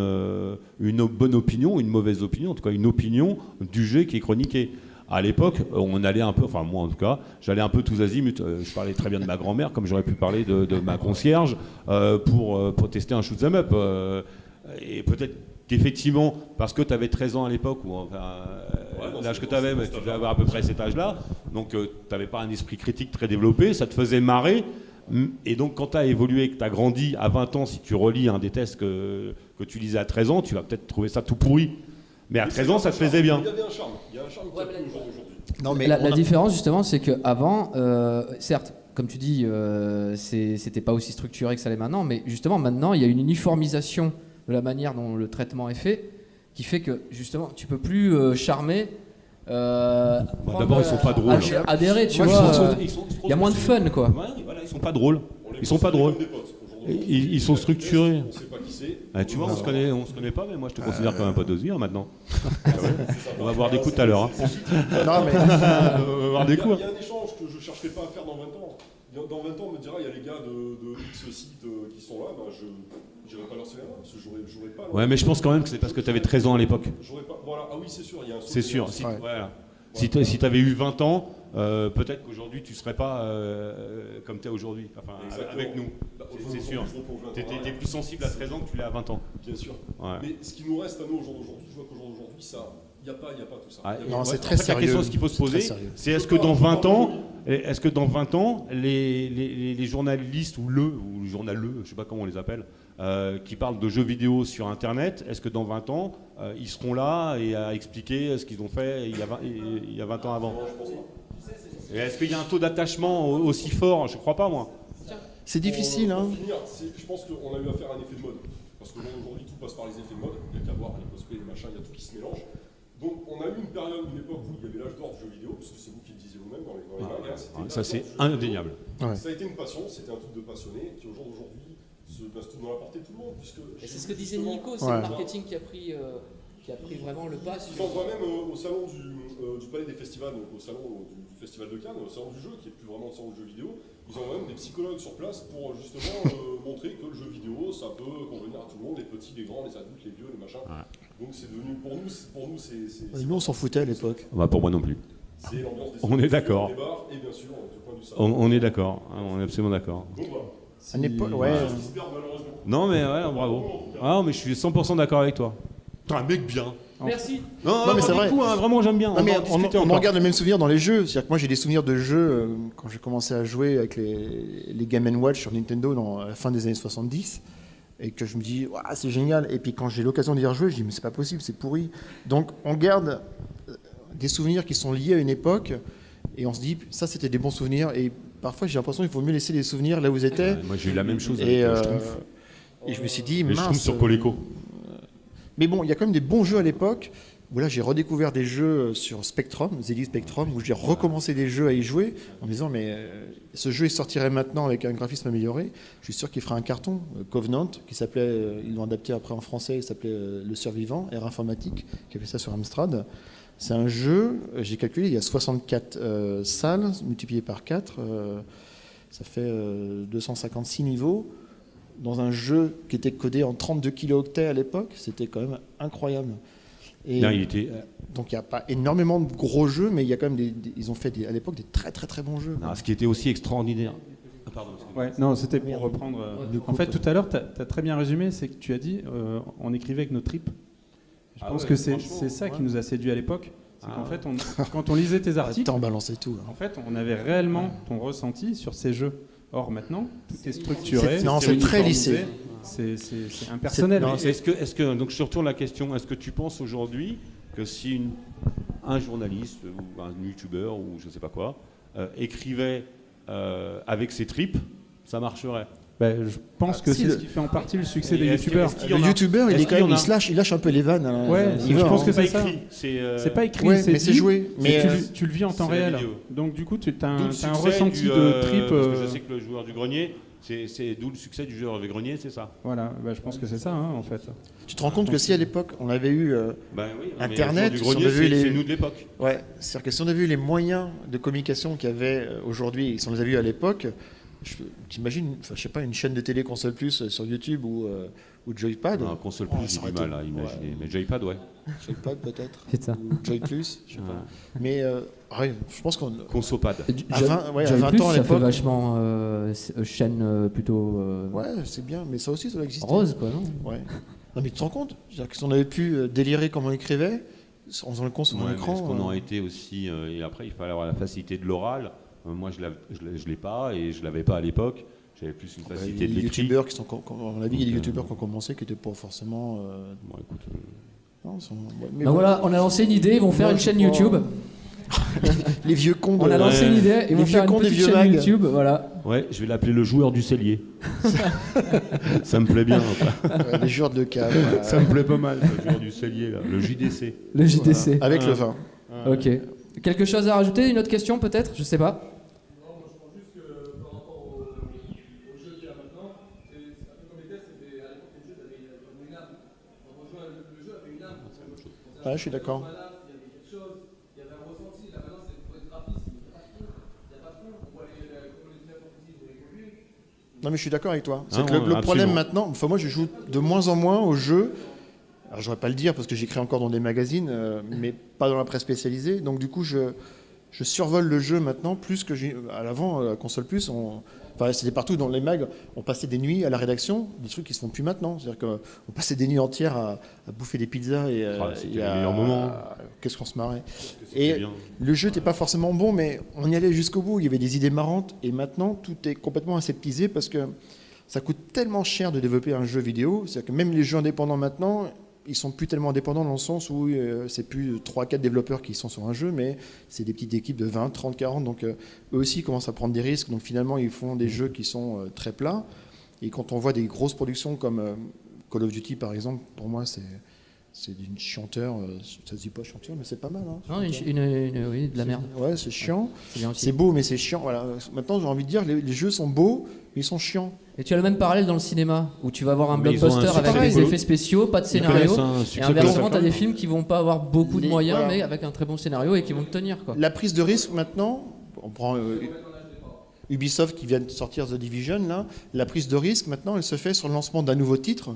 bonne opinion, une mauvaise opinion, en tout cas une opinion du jeu qui est chroniqué. À l'époque, on allait un peu, enfin moi en tout cas, j'allais un peu tous azimuts. Je parlais très bien de ma grand-mère, comme j'aurais pu parler de ma concierge pour tester un shoot 'em up. Et peut-être qu'effectivement, parce que tu avais 13 ans à l'époque, ou enfin, l'âge que tu avais, tu devais avoir à peu près cet âge-là, donc tu n'avais pas un esprit critique très développé, ça te faisait marrer. Et donc, quand tu as évolué, que tu as grandi à 20 ans, si tu relis un des tests que tu lisais à 13 ans, tu vas peut-être trouver ça tout pourri. Mais à 13 ans, ça te plaisait bien. Il y avait un charme. Il y a un charme qui a plus aujourd'hui. Non, mais La différence, justement, c'est qu'avant, certes, comme tu dis, c'était pas aussi structuré que ça l'est maintenant, mais justement, maintenant, il y a une uniformisation de la manière dont le traitement est fait, qui fait que, justement, tu peux plus charmer. D'abord, ils sont pas drôles. Adhérer, tu Moi, vois. Il y a moins de fun, quoi. Ouais, voilà, ils sont pas drôles. Ils sont pas drôles. Ils sont structurés. On sait pas qui c'est. Ah, tu vois, on se connaît pas, mais moi je te considère comme un pote d'Ozir maintenant. On va boire des coups tout à l'heure. non, mais On va boire des coups. Il y a un échange que je ne chercherai pas à faire dans 20 ans. Dans 20 ans, on me dira, il y a les gars de X sites qui sont là, je n'irai pas leur serrer la main, parce que j'aurais pas... Ouais, mais je pense quand même que c'est parce que tu avais 13 ans à l'époque. J'aurais pas... Voilà, ah oui, c'est sûr, il y a un... C'est sûr. Ouais. Voilà. Si tu avais eu 20 ans, peut-être qu'aujourd'hui tu ne serais pas comme tu es aujourd'hui, enfin, avec nous. Bah, c'est sûr. Tu étais plus sensible à 13 ans que tu l'es à 20 ans. Bien sûr. Ouais. Mais ce qui nous reste à nous au jour d'aujourd'hui, je vois qu'au jour d'aujourd'hui, ça... Il n'y a pas tout ça. Ah, non, c'est en très fait, sérieux. La question qu'il faut se poser, c'est est-ce que dans 20 ans, les journalistes ou le journaleux, je ne sais pas comment on les appelle, qui parlent de jeux vidéo sur Internet, est-ce que dans 20 ans, ils seront là et à expliquer ce qu'ils ont fait il y a 20 ans avant? Non, je pense pas. Et est-ce qu'il y a un taux d'attachement aussi fort? Je ne crois pas, moi. c'est difficile, hein. Pour finir, je pense qu'on a eu affaire à un effet de mode. Parce que aujourd'hui, tout passe par les effets de mode. Il n'y a qu'à voir les cosplays, les machins, il y a tout qui se mélange. Donc on a eu une période, une époque où il y avait l'âge d'or du jeu vidéo, parce que c'est vous qui le disiez vous-même dans les mags. Ça, c'est indéniable. Ouais. Ça a été une passion, c'était un truc de passionné, qui au jour d'aujourd'hui se passe tout dans la portée de tout le monde. Et c'est ce que disait Nico, c'est le marketing qui a pris vraiment le pas. J'en vois même au salon du Palais des Festivals, donc au salon du Festival de Cannes, au salon du jeu, qui est plus vraiment le salon du jeu vidéo. Ils ont même des psychologues sur place pour justement montrer que le jeu vidéo, ça peut convenir à tout le monde, les petits, les grands, les adultes, les vieux, les machins. Ouais. Donc c'est devenu, pour nous, c'est... Nous, on s'en foutait à l'époque. Bah, pour moi non plus. C'est l'ambiance des On est d'accord. des bars, et bien sûr, du point du salon. On est d'accord, on est absolument d'accord. Donc voilà. À l'époque, ouais. Qui se perd malheureusement. Non mais ouais, bravo. Ah mais je suis 100% d'accord avec toi. T'es un mec bien. Merci. Non, mais c'est vrai. Coup, hein, vraiment j'aime bien. Non, mais on on regarde les mêmes souvenirs dans les jeux. C'est-à-dire que moi j'ai des souvenirs de jeux quand j'ai commencé à jouer avec les Game & Watch sur Nintendo dans la fin des années 70 et que je me dis ouah, c'est génial. Et puis quand j'ai l'occasion d'y rejouer, je dis mais c'est pas possible, c'est pourri. Donc on garde des souvenirs qui sont liés à une époque et on se dit ça c'était des bons souvenirs et parfois j'ai l'impression qu'il vaut mieux laisser les souvenirs là où ils étaient. Moi j'ai eu la même chose Et, avec Schtroumpf. Et je me suis dit Les mince. Schtroumpfs sur Coleco. Mais bon, il y a quand même des bons jeux à l'époque. Où là, j'ai redécouvert des jeux sur Spectrum, ZX Spectrum, où j'ai recommencé des jeux à y jouer en me disant mais ce jeu il sortirait maintenant avec un graphisme amélioré. Je suis sûr qu'il fera un carton. Covenant, qui s'appelait, ils l'ont adapté après en français, il s'appelait Le Survivant, Air Informatique, qui a fait ça sur Amstrad. C'est un jeu, j'ai calculé, il y a 64 salles multipliées par 4, ça fait 256 niveaux. dans un jeu qui était codé en 32 kilooctets à l'époque, c'était quand même incroyable. Et Là, il était. donc il n'y a pas énormément de gros jeux, mais il y a quand même ils ont fait à l'époque des très très très bons jeux. Non, ce qui était aussi extraordinaire. Ah, pardon. excusez-moi. Ouais, non, c'était pour reprendre. En fait, tout à l'heure, tu as très bien résumé, c'est que tu as dit on écrivait avec nos tripes. Je pense que c'est ça qui nous a séduit à l'époque. C'est qu'en fait, quand on lisait tes articles, T'en balançais tout. en fait, on avait réellement ton ressenti sur ces jeux. Or, maintenant, tout est structuré. C'est très lissé. C'est impersonnel. Mais est-ce que, donc je retourne la question, est-ce que tu penses aujourd'hui que si un journaliste ou un youtubeur ou je sais pas quoi écrivait avec ses tripes, ça marcherait? Je pense que c'est ce qui fait en partie le succès des youtubeurs. Le youtubeur, il lâche un peu les vannes. Hein. Ouais, je pense que c'est ça. C'est pas écrit, mais c'est joué. Mais tu le vis en temps réel. Donc du coup, tu as un ressenti de trip. Parce que je sais que le joueur du grenier, c'est d'où le succès du joueur du grenier, c'est ça. Voilà, je pense que c'est ça en fait. Tu te rends compte que si à l'époque on avait eu Internet, du grenier, c'est nous de l'époque. Ouais, c'est-à-dire que si on avait eu les moyens de communication qu'il y avait aujourd'hui, si on les avait eu à l'époque. T'imagines, je sais pas, une chaîne de télé Console Plus sur YouTube ou Joypad. Non, Console Plus, j'ai du mal à imaginer. Mais Joypad, ouais. Joypad peut-être. C'est ça. Ou Joy Plus, je sais pas. Mais je pense qu'on. Consopad. À 20 ans à ça fait l'époque. vachement chaîne plutôt. Ouais, c'est bien, mais ça aussi, ça doit exister. Rose, quoi, non? Ouais. Non, mais tu te rends compte? C'est-à-dire que si on avait pu délirer comme on écrivait, en faisant le con sur mon écran. Est-ce qu'on aurait été aussi. Et après, il fallait avoir la facilité de l'oral. Moi, je l'ai pas et je l'avais pas à l'époque. J'avais plus une facilité de l'écrit. Il y a des youtubeurs qui ont commencé qui n'étaient pas forcément. Bon, écoute, non, Donc voilà, on a lancé une idée, ils vont faire une chaîne YouTube. Les vieux cons. On a lancé une idée, ils vont faire une petite chaîne YouTube, voilà. Ouais, je vais l'appeler le joueur du cellier. Ça me plaît bien. Les joueurs de cave. Ça me plaît pas mal, le joueur du cellier, là. Le JDC. Le JDC. Voilà. Avec le vin. Ok. Quelque chose à rajouter? Une autre question peut-être? Je sais pas. Ouais, je suis d'accord. Non, mais je suis d'accord avec toi. C'est que le problème maintenant, moi je joue de moins en moins aux jeux. Alors je ne vais pas le dire parce que j'écris encore dans des magazines, mais pas dans la presse spécialisée. Donc du coup, je survole le jeu maintenant plus que à l'avant, à Console Plus. C'était partout dans les mags. On passait des nuits à la rédaction, des trucs qui se font plus maintenant. C'est-à-dire qu'on passait des nuits entières à bouffer des pizzas c'était les meilleurs moments. Qu'est-ce qu'on se marrait. Et le jeu n'était pas forcément bon, mais on y allait jusqu'au bout. Il y avait des idées marrantes. Et maintenant, tout est complètement aseptisé parce que ça coûte tellement cher de développer un jeu vidéo. C'est-à-dire que même les jeux indépendants maintenant, ils sont plus tellement indépendants dans le sens où c'est plus 3-4 développeurs qui sont sur un jeu, mais c'est des petites équipes de 20, 30, 40. Donc eux aussi commencent à prendre des risques. Donc finalement, ils font des jeux qui sont très plats. Et quand on voit des grosses productions comme Call of Duty, par exemple, pour moi, c'est d'une chanteur. Ça se dit pas chanteur, mais c'est pas mal. Hein, non, oui, de la merde. Ouais, c'est chiant. C'est C'est beau, mais c'est chiant. Voilà. Maintenant, j'ai envie de dire, les jeux sont beaux, mais ils sont chiants. Et tu as le même parallèle dans le cinéma, où tu vas avoir un blockbuster avec pareil, des effets spéciaux, pas de scénario, et inversement, tu as des films qui vont pas avoir beaucoup de moyens, voilà. mais avec un très bon scénario et qui vont te tenir, quoi. La prise de risque maintenant, on prend Ubisoft qui vient de sortir The Division, là, la prise de risque maintenant, elle se fait sur le lancement d'un nouveau titre,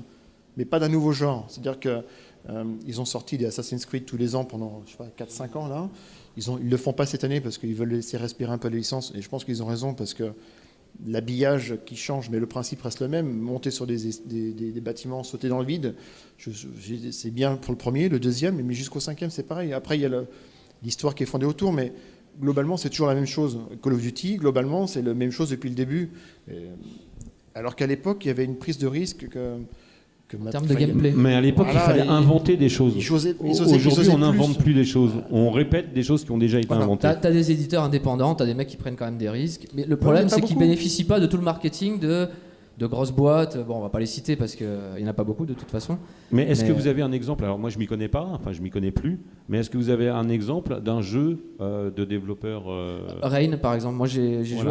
mais pas d'un nouveau genre. C'est-à-dire que ils ont sorti des Assassin's Creed tous les ans pendant, je sais pas, 4-5 ans, là. Ils le font pas cette année parce qu'ils veulent laisser respirer un peu les licences, et je pense qu'ils ont raison parce que l'habillage qui change, mais le principe reste le même. Monter sur des bâtiments, sauter dans le vide, c'est bien pour le premier, le deuxième, mais jusqu'au 5e, c'est pareil. Après, il y a l'histoire qui est fondée autour, mais globalement, c'est toujours la même chose. Call of Duty, globalement, c'est la même chose depuis le début. Alors qu'à l'époque, il y avait une prise de risque en termes de gameplay. Mais à l'époque, il fallait inventer des choses. Aujourd'hui, on n'invente plus des choses. On répète des choses qui ont déjà été inventées. T'as des éditeurs indépendants, t'as des mecs qui prennent quand même des risques. Mais le problème, c'est qu'ils bénéficient pas de tout le marketing de grosses boîtes. Bon, on va pas les citer parce qu'il y en a pas beaucoup de toute façon. Mais est-ce que vous avez un exemple? Alors moi, je m'y connais pas. Enfin, je m'y connais plus. Mais est-ce que vous avez un exemple d'un jeu de développeur Rain, par exemple. Moi, j'ai joué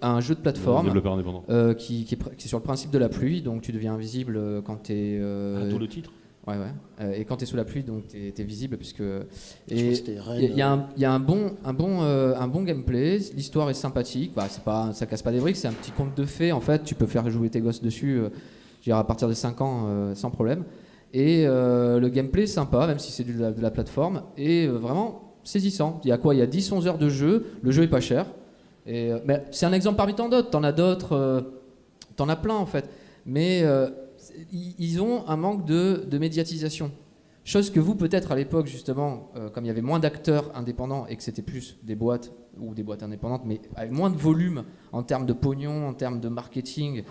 à un jeu de plateforme développeur indépendant qui est sur le principe de la pluie. Donc, tu deviens invisible quand t'es. tout le titre. Ouais. Et quand tu es sous la pluie, donc tu es visible puisque Il y a un bon gameplay, l'histoire est sympathique, ça casse pas des briques, c'est un petit conte de fées en fait, tu peux faire jouer tes gosses dessus je dirais à partir de 5 ans sans problème. Et le gameplay est sympa, même si c'est de la plateforme, et vraiment saisissant. Il y a 10-11 heures de jeu, le jeu est pas cher. Mais c'est un exemple parmi tant d'autres, t'en as d'autres, t'en as plein en fait. Mais ils ont un manque de médiatisation. Chose que vous, peut-être à l'époque, justement, comme il y avait moins d'acteurs indépendants et que c'était plus des boîtes ou des boîtes indépendantes, mais avec moins de volume en termes de pognon, en termes de marketing,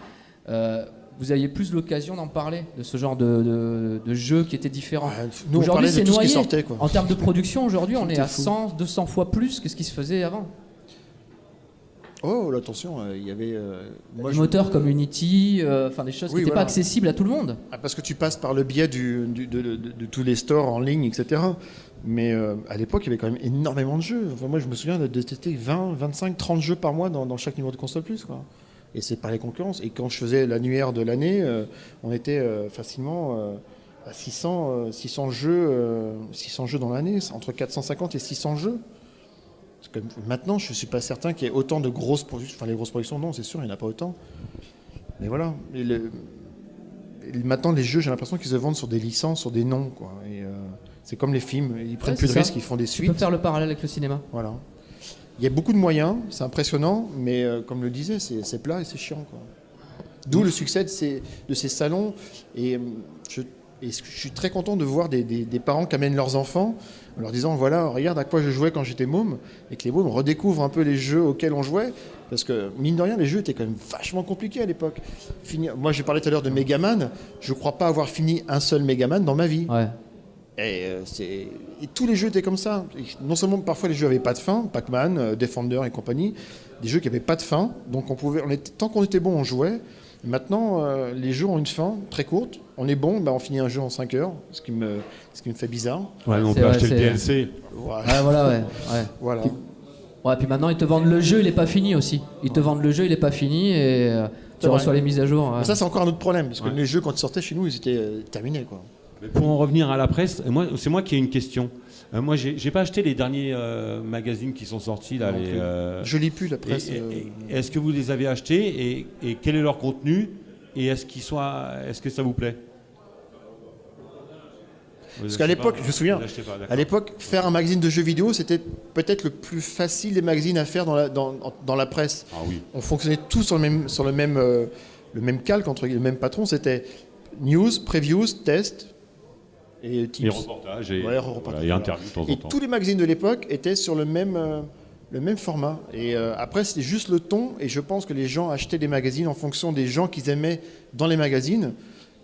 vous aviez plus l'occasion d'en parler, de ce genre de jeu qui était différent. Nous, aujourd'hui, c'est noyé. Sortait, quoi. En termes de production, aujourd'hui, on est à 100, 200 fois plus que ce qui se faisait avant. Oh, attention, il y avait... des moteurs comme Unity, des choses qui n'étaient pas accessibles à tout le monde. Parce que tu passes par le biais de tous les stores en ligne, etc. Mais à l'époque, il y avait quand même énormément de jeux. Enfin, moi, je me souviens de tester 20, 25, 30 jeux par mois dans chaque numéro de Console Plus, quoi. Et c'est par les concurrences. Et quand je faisais l'annuaire de l'année, on était facilement à 600 jeux dans l'année, entre 450 et 600 jeux. Parce que maintenant, je ne suis pas certain qu'il y ait autant de grosses productions. Enfin, les grosses productions, non, c'est sûr, il n'y en a pas autant. Mais voilà. Maintenant, les jeux, j'ai l'impression qu'ils se vendent sur des licences, sur des noms, quoi. Et c'est comme les films, ils prennent plus de risques, ils font des suites. Tu peux faire le parallèle avec le cinéma. Voilà. Il y a beaucoup de moyens, c'est impressionnant, mais comme le disait, c'est plat et c'est chiant, quoi. D'où le succès de ces salons. Et je suis très content de voir des parents qui amènent leurs enfants en leur disant, voilà, regarde à quoi je jouais quand j'étais môme, et que les mômes redécouvrent un peu les jeux auxquels on jouait, parce que mine de rien, les jeux étaient quand même vachement compliqués à l'époque. Moi, j'ai parlé tout à l'heure de Megaman, je ne crois pas avoir fini un seul Megaman dans ma vie. Ouais. Et tous les jeux étaient comme ça. Et non seulement parfois les jeux n'avaient pas de fin, Pac-Man, Defender et compagnie, des jeux qui n'avaient pas de fin, donc tant qu'on était bon, on jouait. Maintenant, les jeux ont une fin très courte. On est bon, on finit un jeu en 5 heures, ce qui me fait bizarre. Ouais, on peut acheter le DLC. Voilà. Voilà. Puis maintenant, ils te vendent le jeu, il n'est pas fini aussi. Ils te vendent le jeu, il n'est pas fini et tu reçois les mises à jour. Mais ça, c'est encore un autre problème, parce que les jeux, quand ils sortaient chez nous, ils étaient terminés, quoi. Mais pour en revenir à la presse, c'est moi qui ai une question. Moi, j'ai pas acheté les derniers magazines qui sont sortis là. Je lis plus la presse. Est-ce que vous les avez achetés et quel est leur contenu et est-ce que ça vous plaît? Parce qu'à l'époque, je me souviens, à l'époque, faire un magazine de jeux vidéo, c'était peut-être le plus facile des magazines à faire dans la presse. Ah oui. On fonctionnait tous sur le même calque, entre le même patron. C'était news, previews, tests. Et tips. Et reportages et interviews de temps en temps. Et tous les magazines de l'époque étaient sur le même format. Et après, c'était juste le ton. Et je pense que les gens achetaient des magazines en fonction des gens qu'ils aimaient dans les magazines,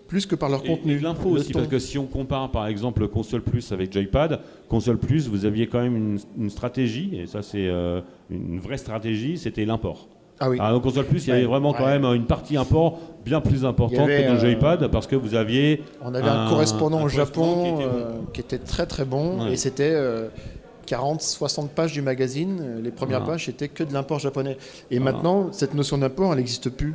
plus que par leur contenu. Et l'info aussi, parce que si on compare par exemple Console Plus avec Joypad, Console Plus, vous aviez quand même une stratégie, et ça c'est une vraie stratégie, c'était l'import. Ah oui. Dans Console Plus, il y avait vraiment quand même une partie import bien plus importante que dans Joypad, parce que vous aviez... On avait un correspondant au Japon qui était très très bon, et c'était 40-60 pages du magazine. Les premières pages, c'était que de l'import japonais. Et maintenant, cette notion d'import, elle n'existe plus.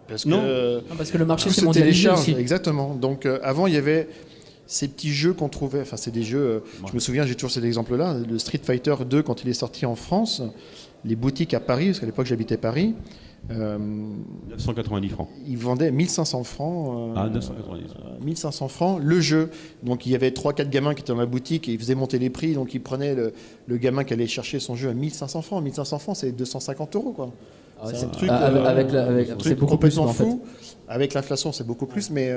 Parce que le marché s'est mondialisé aussi. Exactement. Donc avant, il y avait ces petits jeux qu'on trouvait, enfin c'est des jeux, je me souviens, j'ai toujours cet exemple-là, le Street Fighter 2 quand il est sorti en France, les boutiques à Paris, parce qu'à l'époque j'habitais Paris, 990 francs. Ils vendaient 1500 francs. 990. 1500 francs le jeu. Donc il y avait 3-4 gamins qui étaient dans la boutique et ils faisaient monter les prix. Donc ils prenaient le gamin qui allait chercher son jeu à 1500 francs. 1500 francs, c'est 250 €, quoi. C'est un truc, c'est beaucoup plus en fait. Avec l'inflation, c'est beaucoup plus. Mais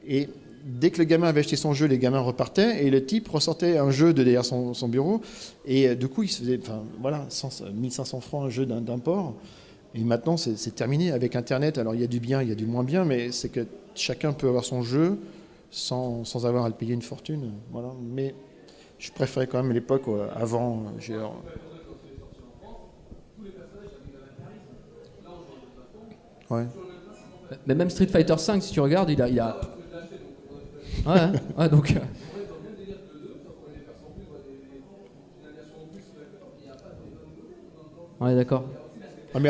et dès que le gamin avait acheté son jeu, les gamins repartaient et le type ressortait un jeu de derrière son bureau. Et du coup, il se faisait, 1500 francs un jeu d'import. Et maintenant, c'est terminé avec Internet. Alors, il y a du bien, il y a du moins bien, mais c'est que chacun peut avoir son jeu sans avoir à le payer une fortune. Voilà. Mais je préférais quand même l'époque avant. Ouais. Mais même Street Fighter 5, si tu regardes, il a... Ouais, donc... Ouais, d'accord.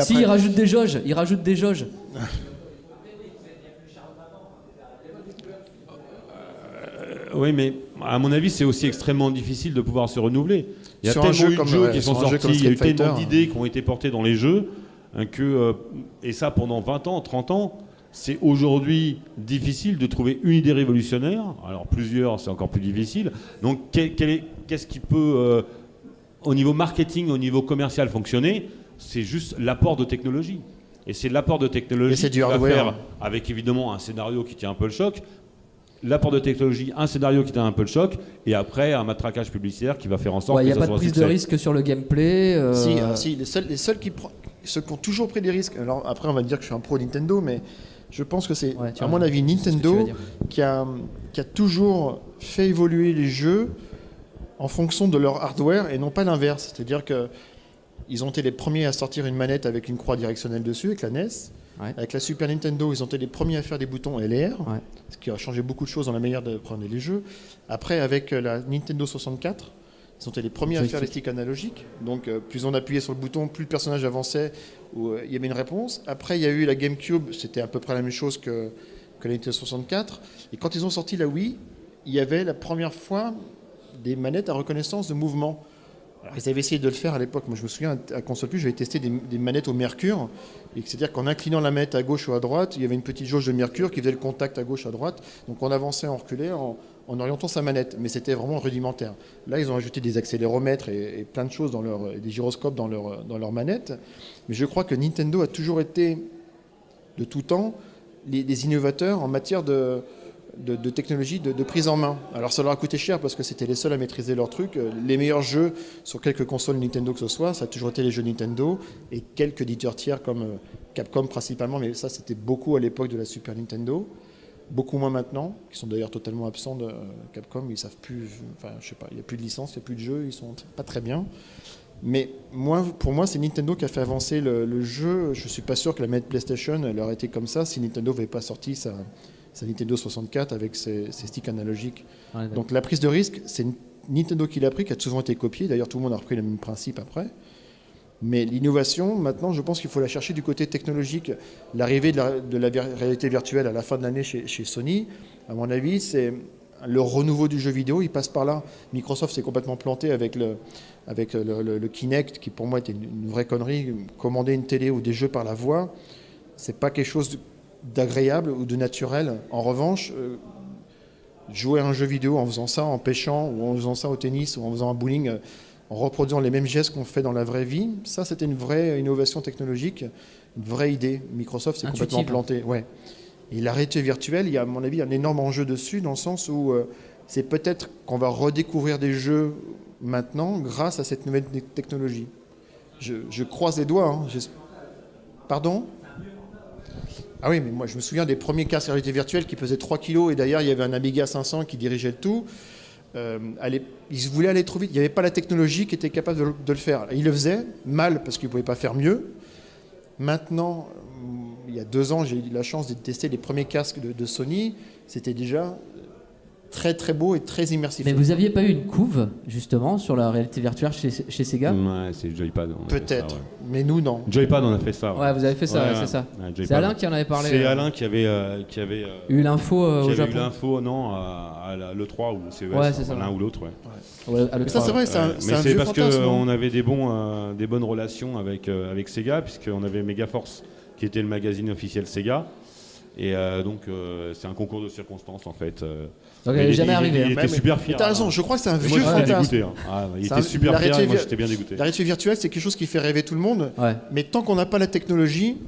Si, il rajoute des jauges. Oui, mais à mon avis, c'est aussi extrêmement difficile de pouvoir se renouveler. Il y a Sur tellement un jeu de comme, jeux ouais, qui sont sur un jeu sortis, comme il y a eu Street tellement Fighter. d'idées qui ont été portées dans les jeux, et ça pendant 20 ans, 30 ans, c'est aujourd'hui difficile de trouver une idée révolutionnaire. Alors plusieurs, c'est encore plus difficile. Donc qu'est-ce qui peut, au niveau marketing, au niveau commercial, fonctionner? C'est juste l'apport de technologie. Et c'est l'apport de technologie c'est qui du va hardware. faire, avec évidemment un scénario qui tient un peu le choc, l'apport de technologie, un scénario qui tient un peu le choc, et après un matraquage publicitaire qui va faire en sorte Il que n'y a ça pas soit de un prise de succès. risque sur le gameplay. Si, les seuls ceux qui ont toujours pris des risques. Alors après, on va dire que je suis un pro Nintendo, mais je pense que c'est, à mon avis, Nintendo qui a toujours fait évoluer les jeux en fonction de leur hardware et non pas l'inverse. C'est-à-dire que ils ont été les premiers à sortir une manette avec une croix directionnelle dessus, avec la NES. Ouais. Avec la Super Nintendo, ils ont été les premiers à faire des boutons LR, ce qui a changé beaucoup de choses dans la manière de prendre les jeux. Après, avec la Nintendo 64, ils ont été les premiers à faire les sticks analogiques. Donc, plus on appuyait sur le bouton, plus le personnage avançait, où il y avait une réponse. Après, il y a eu la GameCube, c'était à peu près la même chose que la Nintendo 64. Et quand ils ont sorti la Wii, il y avait la première fois des manettes à reconnaissance de mouvement. Alors, ils avaient essayé de le faire à l'époque. Moi, je me souviens, à Console Plus, j'avais testé des manettes au mercure. C'est-à-dire qu'en inclinant la manette à gauche ou à droite, il y avait une petite jauge de mercure qui faisait le contact à gauche, à droite. Donc, on avançait, on reculait en orientant sa manette. Mais c'était vraiment rudimentaire. Là, ils ont ajouté des accéléromètres et plein de choses, des gyroscopes dans leur manette. Mais je crois que Nintendo a toujours été, de tout temps, les innovateurs en matière de technologie de prise en main. Alors ça leur a coûté cher parce que c'était les seuls à maîtriser leur truc. Les meilleurs jeux sur quelques consoles Nintendo que ce soit, ça a toujours été les jeux Nintendo et quelques éditeurs tiers comme Capcom principalement, mais ça c'était beaucoup à l'époque de la Super Nintendo, beaucoup moins maintenant, qui sont d'ailleurs totalement absents de Capcom, ils savent plus, enfin je sais pas, il n'y a plus de licence, il n'y a plus de jeux, ils sont pas très bien. Mais pour moi, c'est Nintendo qui a fait avancer le jeu. Je suis pas sûr que la manette PlayStation elle aurait été comme ça si Nintendo n'avait pas sorti sa Nintendo 64 avec ses sticks analogiques. Ouais, donc la prise de risque, c'est Nintendo qui l'a pris, qui a souvent été copié. D'ailleurs, tout le monde a repris le même principe après. Mais l'innovation, maintenant, je pense qu'il faut la chercher du côté technologique. L'arrivée de la réalité virtuelle à la fin de l'année chez Sony, à mon avis, c'est le renouveau du jeu vidéo. Il passe par là. Microsoft s'est complètement planté avec le Kinect, qui pour moi était une vraie connerie. Commander une télé ou des jeux par la voix, c'est pas quelque chose d'agréable ou de naturel. En revanche, jouer à un jeu vidéo en faisant ça, en pêchant, ou en faisant ça au tennis, ou en faisant un bowling, en reproduisant les mêmes gestes qu'on fait dans la vraie vie, ça c'était une vraie innovation technologique, une vraie idée. Microsoft s'est complètement planté. Ouais. Et la réalité virtuelle, il y a à mon avis un énorme enjeu dessus, dans le sens où c'est peut-être qu'on va redécouvrir des jeux maintenant grâce à cette nouvelle technologie. Je croise les doigts. Hein. Pardon ? Ah oui, mais moi je me souviens des premiers casques de réalité virtuelle qui pesaient 3 kg et d'ailleurs il y avait un Amiga 500 qui dirigeait le tout. Ils voulaient aller trop vite, il n'y avait pas la technologie qui était capable de le faire. Ils le faisaient mal parce qu'ils ne pouvaient pas faire mieux. Maintenant, il y a 2 ans, j'ai eu la chance de tester les premiers casques de Sony. C'était déjà très très beau et très immersif. Mais vous n'aviez pas eu une couve justement sur la réalité virtuelle chez Sega ? Ouais, c'est Joypad. Peut-être, ça, ouais. Mais nous non. Joypad, on a fait ça. Ouais, vous avez fait ça, c'est ça. Ouais, c'est Alain qui en avait parlé. C'est Alain qui avait eu l'info au Japon. Eu l'info, non, à l'E3 ou CES, ouais, c'est ça, l'un ou l'autre. Ouais. Ouais, mais ça c'est vrai, c'est un mais c'est parce fantasme, qu'on avait des bonnes relations avec Sega, puisqu'on avait Megaforce qui était le magazine officiel Sega. Et donc c'est un concours de circonstances en fait. Donc elle n'est jamais arrivée. Il était super fier. T'as raison, je crois que c'est un vieux fantasme. Il était super fier et moi j'étais bien dégoûté. La réalité virtuelle, c'est quelque chose qui fait rêver tout le monde. Ouais. Mais tant qu'on n'a pas la technologie,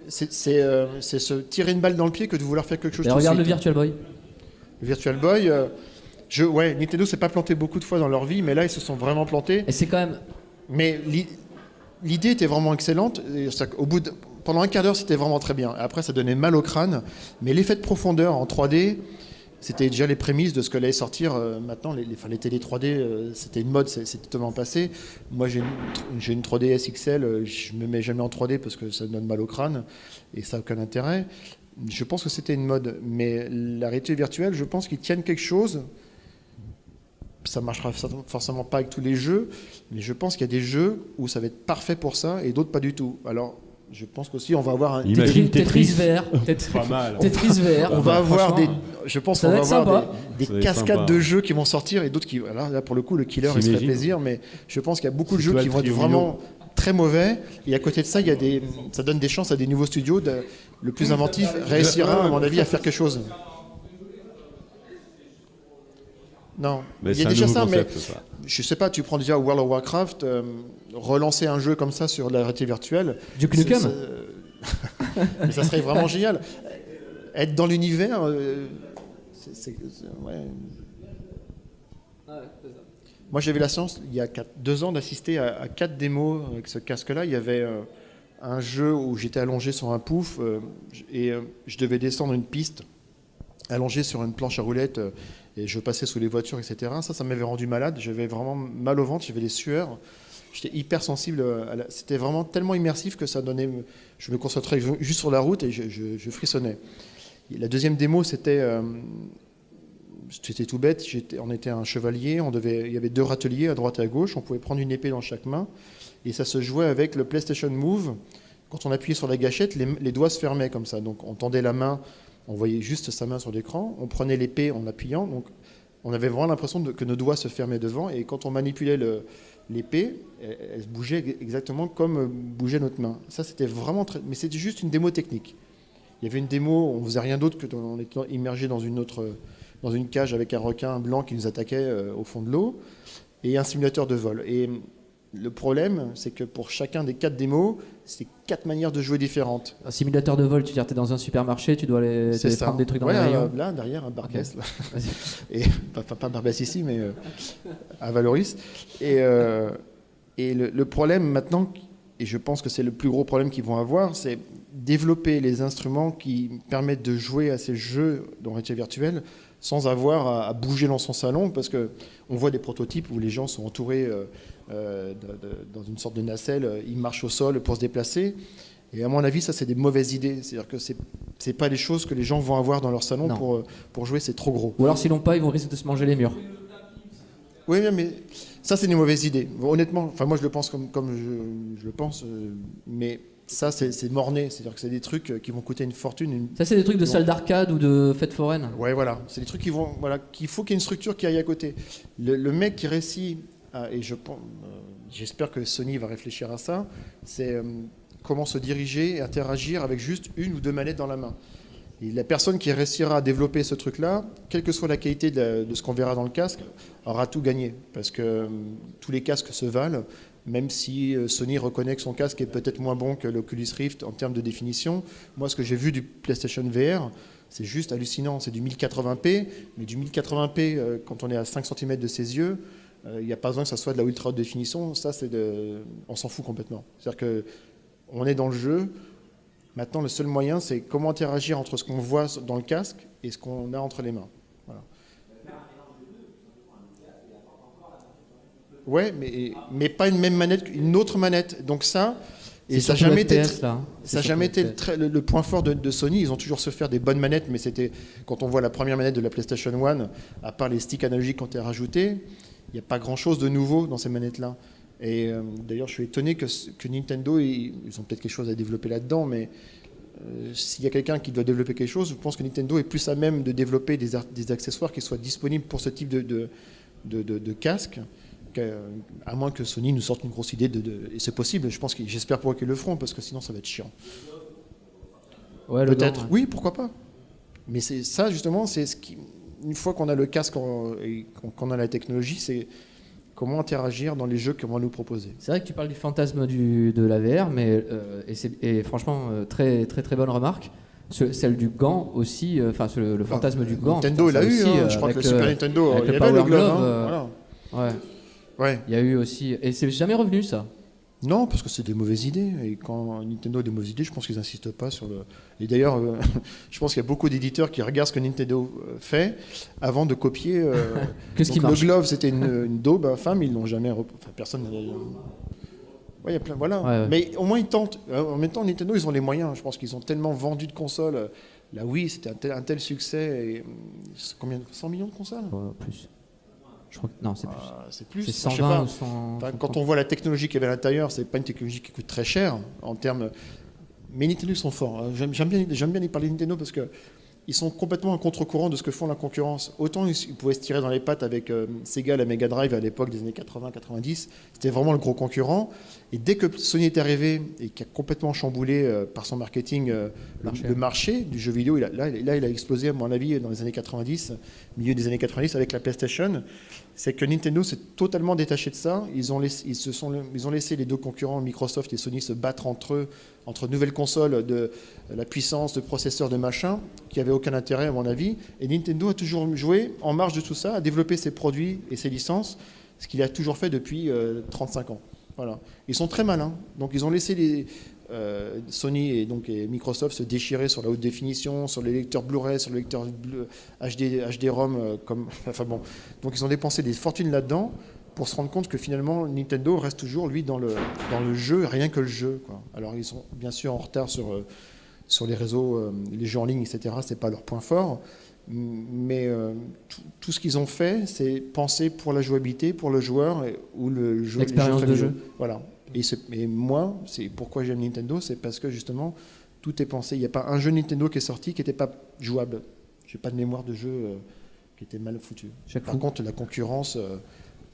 c'est se tirer une balle dans le pied que de vouloir faire quelque chose. Regarde le Virtual Boy. Le Virtual Boy, Nintendo s'est pas planté beaucoup de fois dans leur vie, mais là ils se sont vraiment plantés. Et c'est quand même. Mais l'idée était vraiment excellente. Pendant un quart d'heure, c'était vraiment très bien. Après, ça donnait mal au crâne. Mais l'effet de profondeur en 3D, c'était déjà les prémices de ce que allait sortir maintenant. Les télé 3D, c'était une mode, c'est totalement passé. Moi, j'ai une 3DS XL, je ne me mets jamais en 3D parce que ça donne mal au crâne et ça n'a aucun intérêt. Je pense que c'était une mode. Mais la réalité virtuelle, je pense qu'ils tiennent quelque chose. Ça ne marchera forcément pas avec tous les jeux, mais je pense qu'il y a des jeux où ça va être parfait pour ça et d'autres pas du tout. Alors, je pense qu'aussi on va avoir un Tetris VR. Pas mal. Tetris VR. On va avoir je pense Ça qu'on va va être avoir sympa. des Ça va être cascades sympa. de jeux qui vont sortir et d'autres qui. Là, pour le coup, le killer, il se fait J'imagine. plaisir, mais je pense qu'il y a beaucoup de C'est jeux toi qui le vont être trio vraiment très mauvais. Et à côté de ça, ça donne des chances à des nouveaux studios. Le plus inventif réussira, à mon avis, à faire quelque chose. Non, Mais il y c'est a un déjà nouveau ça, mais concept, ça. je sais pas, tu prends déjà World of Warcraft, relancer un jeu comme ça sur la réalité virtuelle. Duke Nukem. Mais ça serait vraiment génial. Être dans l'univers, ouais. Moi, j'avais la chance, il y a 2 ans, d'assister à 4 démos avec ce casque-là. Il y avait un jeu où j'étais allongé sur un pouf et je devais descendre une piste allongé sur une planche à roulettes et je passais sous les voitures, etc. Ça m'avait rendu malade. J'avais vraiment mal au ventre, j'avais des sueurs. J'étais hyper sensible. C'était vraiment tellement immersif que ça donnait. Je me concentrais juste sur la route et je frissonnais. Et la deuxième démo, c'était tout bête. On était un chevalier. Il y avait 2 râteliers à droite et à gauche. On pouvait prendre une épée dans chaque main et ça se jouait avec le PlayStation Move. Quand on appuyait sur la gâchette, les doigts se fermaient comme ça. Donc on tendait la main. On voyait juste sa main sur l'écran. On prenait l'épée en appuyant. Donc, on avait vraiment l'impression que nos doigts se fermaient devant. Et quand on manipulait l'épée, elle se bougeait exactement comme bougeait notre main. Ça, c'était vraiment très... Mais c'était juste une démo technique. Il y avait une démo, on ne faisait rien d'autre que on était immergé dans une cage avec un requin blanc qui nous attaquait au fond de l'eau et un simulateur de vol. Et le problème, c'est que pour chacun des 4 démos, c'est 4 manières de jouer différentes. Un simulateur de vol, tu veux dire, tu es dans un supermarché, tu dois aller prendre des trucs dans les rayons. Là, derrière, un Barbès. Okay. Là. Et, pas Barbès ici, mais à Valoris. Et le problème maintenant, et je pense que c'est le plus gros problème qu'ils vont avoir, c'est développer les instruments qui permettent de jouer à ces jeux dans réalité virtuelle sans avoir à bouger dans son salon, parce qu'on voit des prototypes où les gens sont entourés dans une sorte de nacelle, ils marchent au sol pour se déplacer. Et à mon avis, ça, c'est des mauvaises idées. C'est-à-dire que c'est pas des choses que les gens vont avoir dans leur salon pour jouer, c'est trop gros. Ou alors, s'ils l'ont pas, ils vont risquer de se manger les murs. Oui, mais ça, c'est des mauvaises idées. Honnêtement, moi, je le pense comme je le pense, mais ça, c'est morné. C'est-à-dire que c'est des trucs qui vont coûter une fortune. Ça, c'est des trucs de salle d'arcade ou de fête foraine. Ouais, voilà. C'est des trucs qu'il faut qu'il y ait une structure qui aille à côté. Le mec qui réussit, et j'espère que Sony va réfléchir à ça, c'est comment se diriger et interagir avec juste 1 ou 2 manettes dans la main. Et la personne qui réussira à développer ce truc-là, quelle que soit la qualité de ce qu'on verra dans le casque, aura tout gagné. Parce que tous les casques se valent, même si Sony reconnaît que son casque est peut-être moins bon que l'Oculus Rift en termes de définition. Moi, ce que j'ai vu du PlayStation VR, c'est juste hallucinant. C'est du 1080p, mais du 1080p, quand on est à 5 cm de ses yeux, il n'y a pas besoin que ça soit de la ultra haute définition. Ça, on s'en fout complètement. C'est-à-dire qu'on est dans le jeu. Maintenant, le seul moyen, c'est comment interagir entre ce qu'on voit dans le casque et ce qu'on a entre les mains. Voilà. Ouais, mais pas une même manette, une autre manette. Donc ça, et ça n'a jamais été, le point fort de Sony. Ils ont toujours su faire des bonnes manettes, mais c'était quand on voit la première manette de la PlayStation 1, à part les sticks analogiques qui ont été rajoutés, il n'y a pas grand-chose de nouveau dans ces manettes-là. Et d'ailleurs, je suis étonné que Nintendo, ils ont peut-être quelque chose à développer là-dedans, mais s'il y a quelqu'un qui doit développer quelque chose, je pense que Nintendo est plus à même de développer des accessoires qui soient disponibles pour ce type de casque, à moins que Sony nous sorte une grosse idée et c'est possible. J'espère pour eux qu'ils le feront, parce que sinon ça va être chiant. Ouais, peut-être. ouais. Oui, pourquoi pas. Mais c'est ça justement, c'est une fois qu'on a le casque et qu'on a la technologie, c'est comment interagir dans les jeux qu'on va nous proposer. C'est vrai que tu parles du fantasme de la VR, mais et franchement, très très très bonne remarque. Celle du gant aussi, le fantasme du gant. Nintendo l'a eu, je crois que le Super Nintendo, il y avait le glove. Voilà. Ouais. Il y a eu aussi, et c'est jamais revenu ça. Non, parce que c'est des mauvaises idées. Et quand Nintendo a des mauvaises idées, je pense qu'ils n'insistent pas sur le. Et d'ailleurs, je pense qu'il y a beaucoup d'éditeurs qui regardent ce que Nintendo fait avant de copier. Qu'est-ce qui marche ? Le glove, c'était une daube infâme, ils l'ont jamais. Personne. Ouais, il y a plein. Voilà. Ouais. Mais au moins ils tentent. En même temps, Nintendo, ils ont les moyens. Je pense qu'ils ont tellement vendu de consoles. La Wii, c'était un tel succès. Et combien 100 millions de consoles ? Plus. Je crois que non, c'est plus. C'est plus. C'est 120 ou 100. Enfin, quand on voit la technologie qu'il y avait à l'intérieur, c'est pas une technologie qui coûte très cher en termes. Mais Nintendo ils sont forts. J'aime bien y parler de Nintendo parce que ils sont complètement à contre-courant de ce que font la concurrence. Autant ils pouvaient se tirer dans les pattes avec Sega, la Mega Drive à l'époque des années 80-90, c'était vraiment le gros concurrent. Et dès que Sony est arrivé et qui a complètement chamboulé par son marketing le marché du jeu vidéo, il a explosé à mon avis dans les années 90, milieu des années 90 avec la PlayStation. C'est que Nintendo s'est totalement détaché de ça. Ils ont laissé les deux concurrents, Microsoft et Sony, se battre entre eux, entre nouvelles consoles, de la puissance, de processeurs, de machin, qui n'avaient aucun intérêt à mon avis. Et Nintendo a toujours joué en marge de tout ça, a développé ses produits et ses licences, ce qu'il a toujours fait depuis 35 ans. Voilà. Ils sont très malins. Donc ils ont laissé Sony et Microsoft se déchirer sur la haute définition, sur les lecteurs Blu-ray, sur les lecteurs HD-ROM. Donc ils ont dépensé des fortunes là-dedans pour se rendre compte que finalement Nintendo reste toujours lui dans le jeu, rien que le jeu, quoi. Alors ils sont bien sûr en retard sur les réseaux, les jeux en ligne, etc. C'est pas leur point fort. Mais tout ce qu'ils ont fait, c'est penser pour la jouabilité, pour le joueur ou le jeu. L'expérience de jeu. Voilà. Et moi, c'est pourquoi j'aime Nintendo, c'est parce que justement tout est pensé. Il n'y a pas un jeu Nintendo qui est sorti qui n'était pas jouable. J'ai pas de mémoire de jeu qui était mal foutu. Par contre, la concurrence,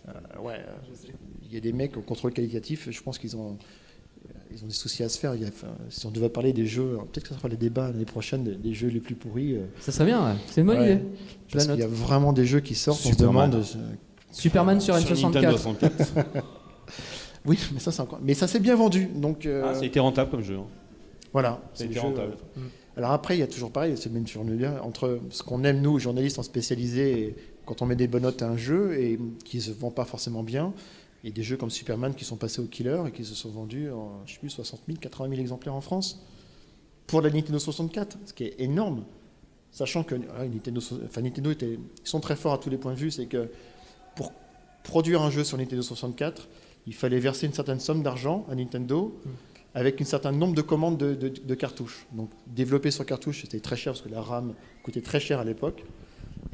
il y a des mecs au contrôle qualitatif. Je pense qu'ils ont des soucis à se faire. Si on devait parler des jeux, peut-être que ça sera les débats l'année prochaine des jeux les plus pourris. Ça serait bien, ouais. C'est une bonne idée. Parce qu'il y a vraiment des jeux qui sortent, on se demande. Superman sur N64. Oui, mais ça c'est encore. Mais ça s'est bien vendu, donc. Ça a été rentable comme jeu. Hein. Voilà. Ça a été rentable. Alors après, il y a toujours pareil, c'est même sur le lien entre ce qu'on aime nous, journalistes en spécialisé, et quand on met des bonnes notes à un jeu et qui ne se vend pas forcément bien. Et des jeux comme Superman qui sont passés au killer et qui se sont vendus en, je sais plus, 60 000, 80 000 exemplaires en France pour la Nintendo 64, ce qui est énorme. Sachant que Nintendo, ils sont très forts à tous les points de vue, c'est que pour produire un jeu sur Nintendo 64, il fallait verser une certaine somme d'argent à Nintendo avec un certain nombre de commandes de cartouches. Donc développer sur cartouche, c'était très cher parce que la RAM coûtait très cher à l'époque.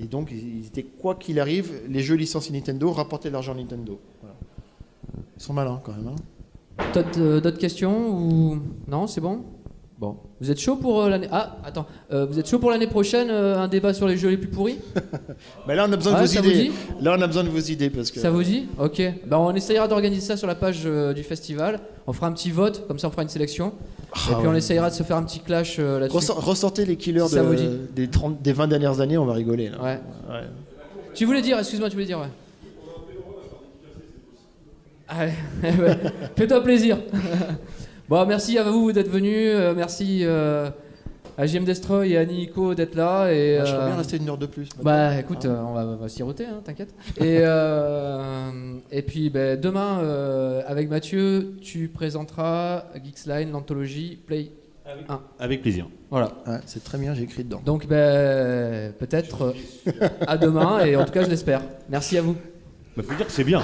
Et donc, ils étaient, quoi qu'il arrive, les jeux licenciés Nintendo rapportaient de l'argent à Nintendo. Voilà. Ils sont malins quand même. Hein. D'autres questions ou... Non, c'est bon. Bon. Vous êtes chaud pour l'année... Ah, attends. Vous êtes chaud pour l'année prochaine, un débat sur les jeux les plus pourris? Mais là, on a besoin de vos idées. Là, on a besoin de vos idées. Parce que... Ça vous dit? Ok. Ben, on essayera d'organiser ça sur la page du festival. On fera un petit vote, comme ça on fera une sélection. Et puis on essayera de se faire un petit clash là-dessus. Ressortez les killers des 20 dernières années, on va rigoler. Là. Ouais. Tu voulais dire, excuse-moi, ouais. Allez, fais-toi plaisir. Bon, merci à vous d'être venus. Merci à JM Destroy et à Nico d'être là. Et, je serais bien resté une heure de plus. Bah écoute, on va siroter, hein, t'inquiète. Et puis demain, avec Mathieu, tu présenteras Geeksline, l'anthologie Play 1. Avec plaisir. Voilà. Ouais, c'est très bien, j'ai écrit dedans. Donc peut-être à demain, et en tout cas je l'espère. Merci à vous. Faut dire que c'est bien.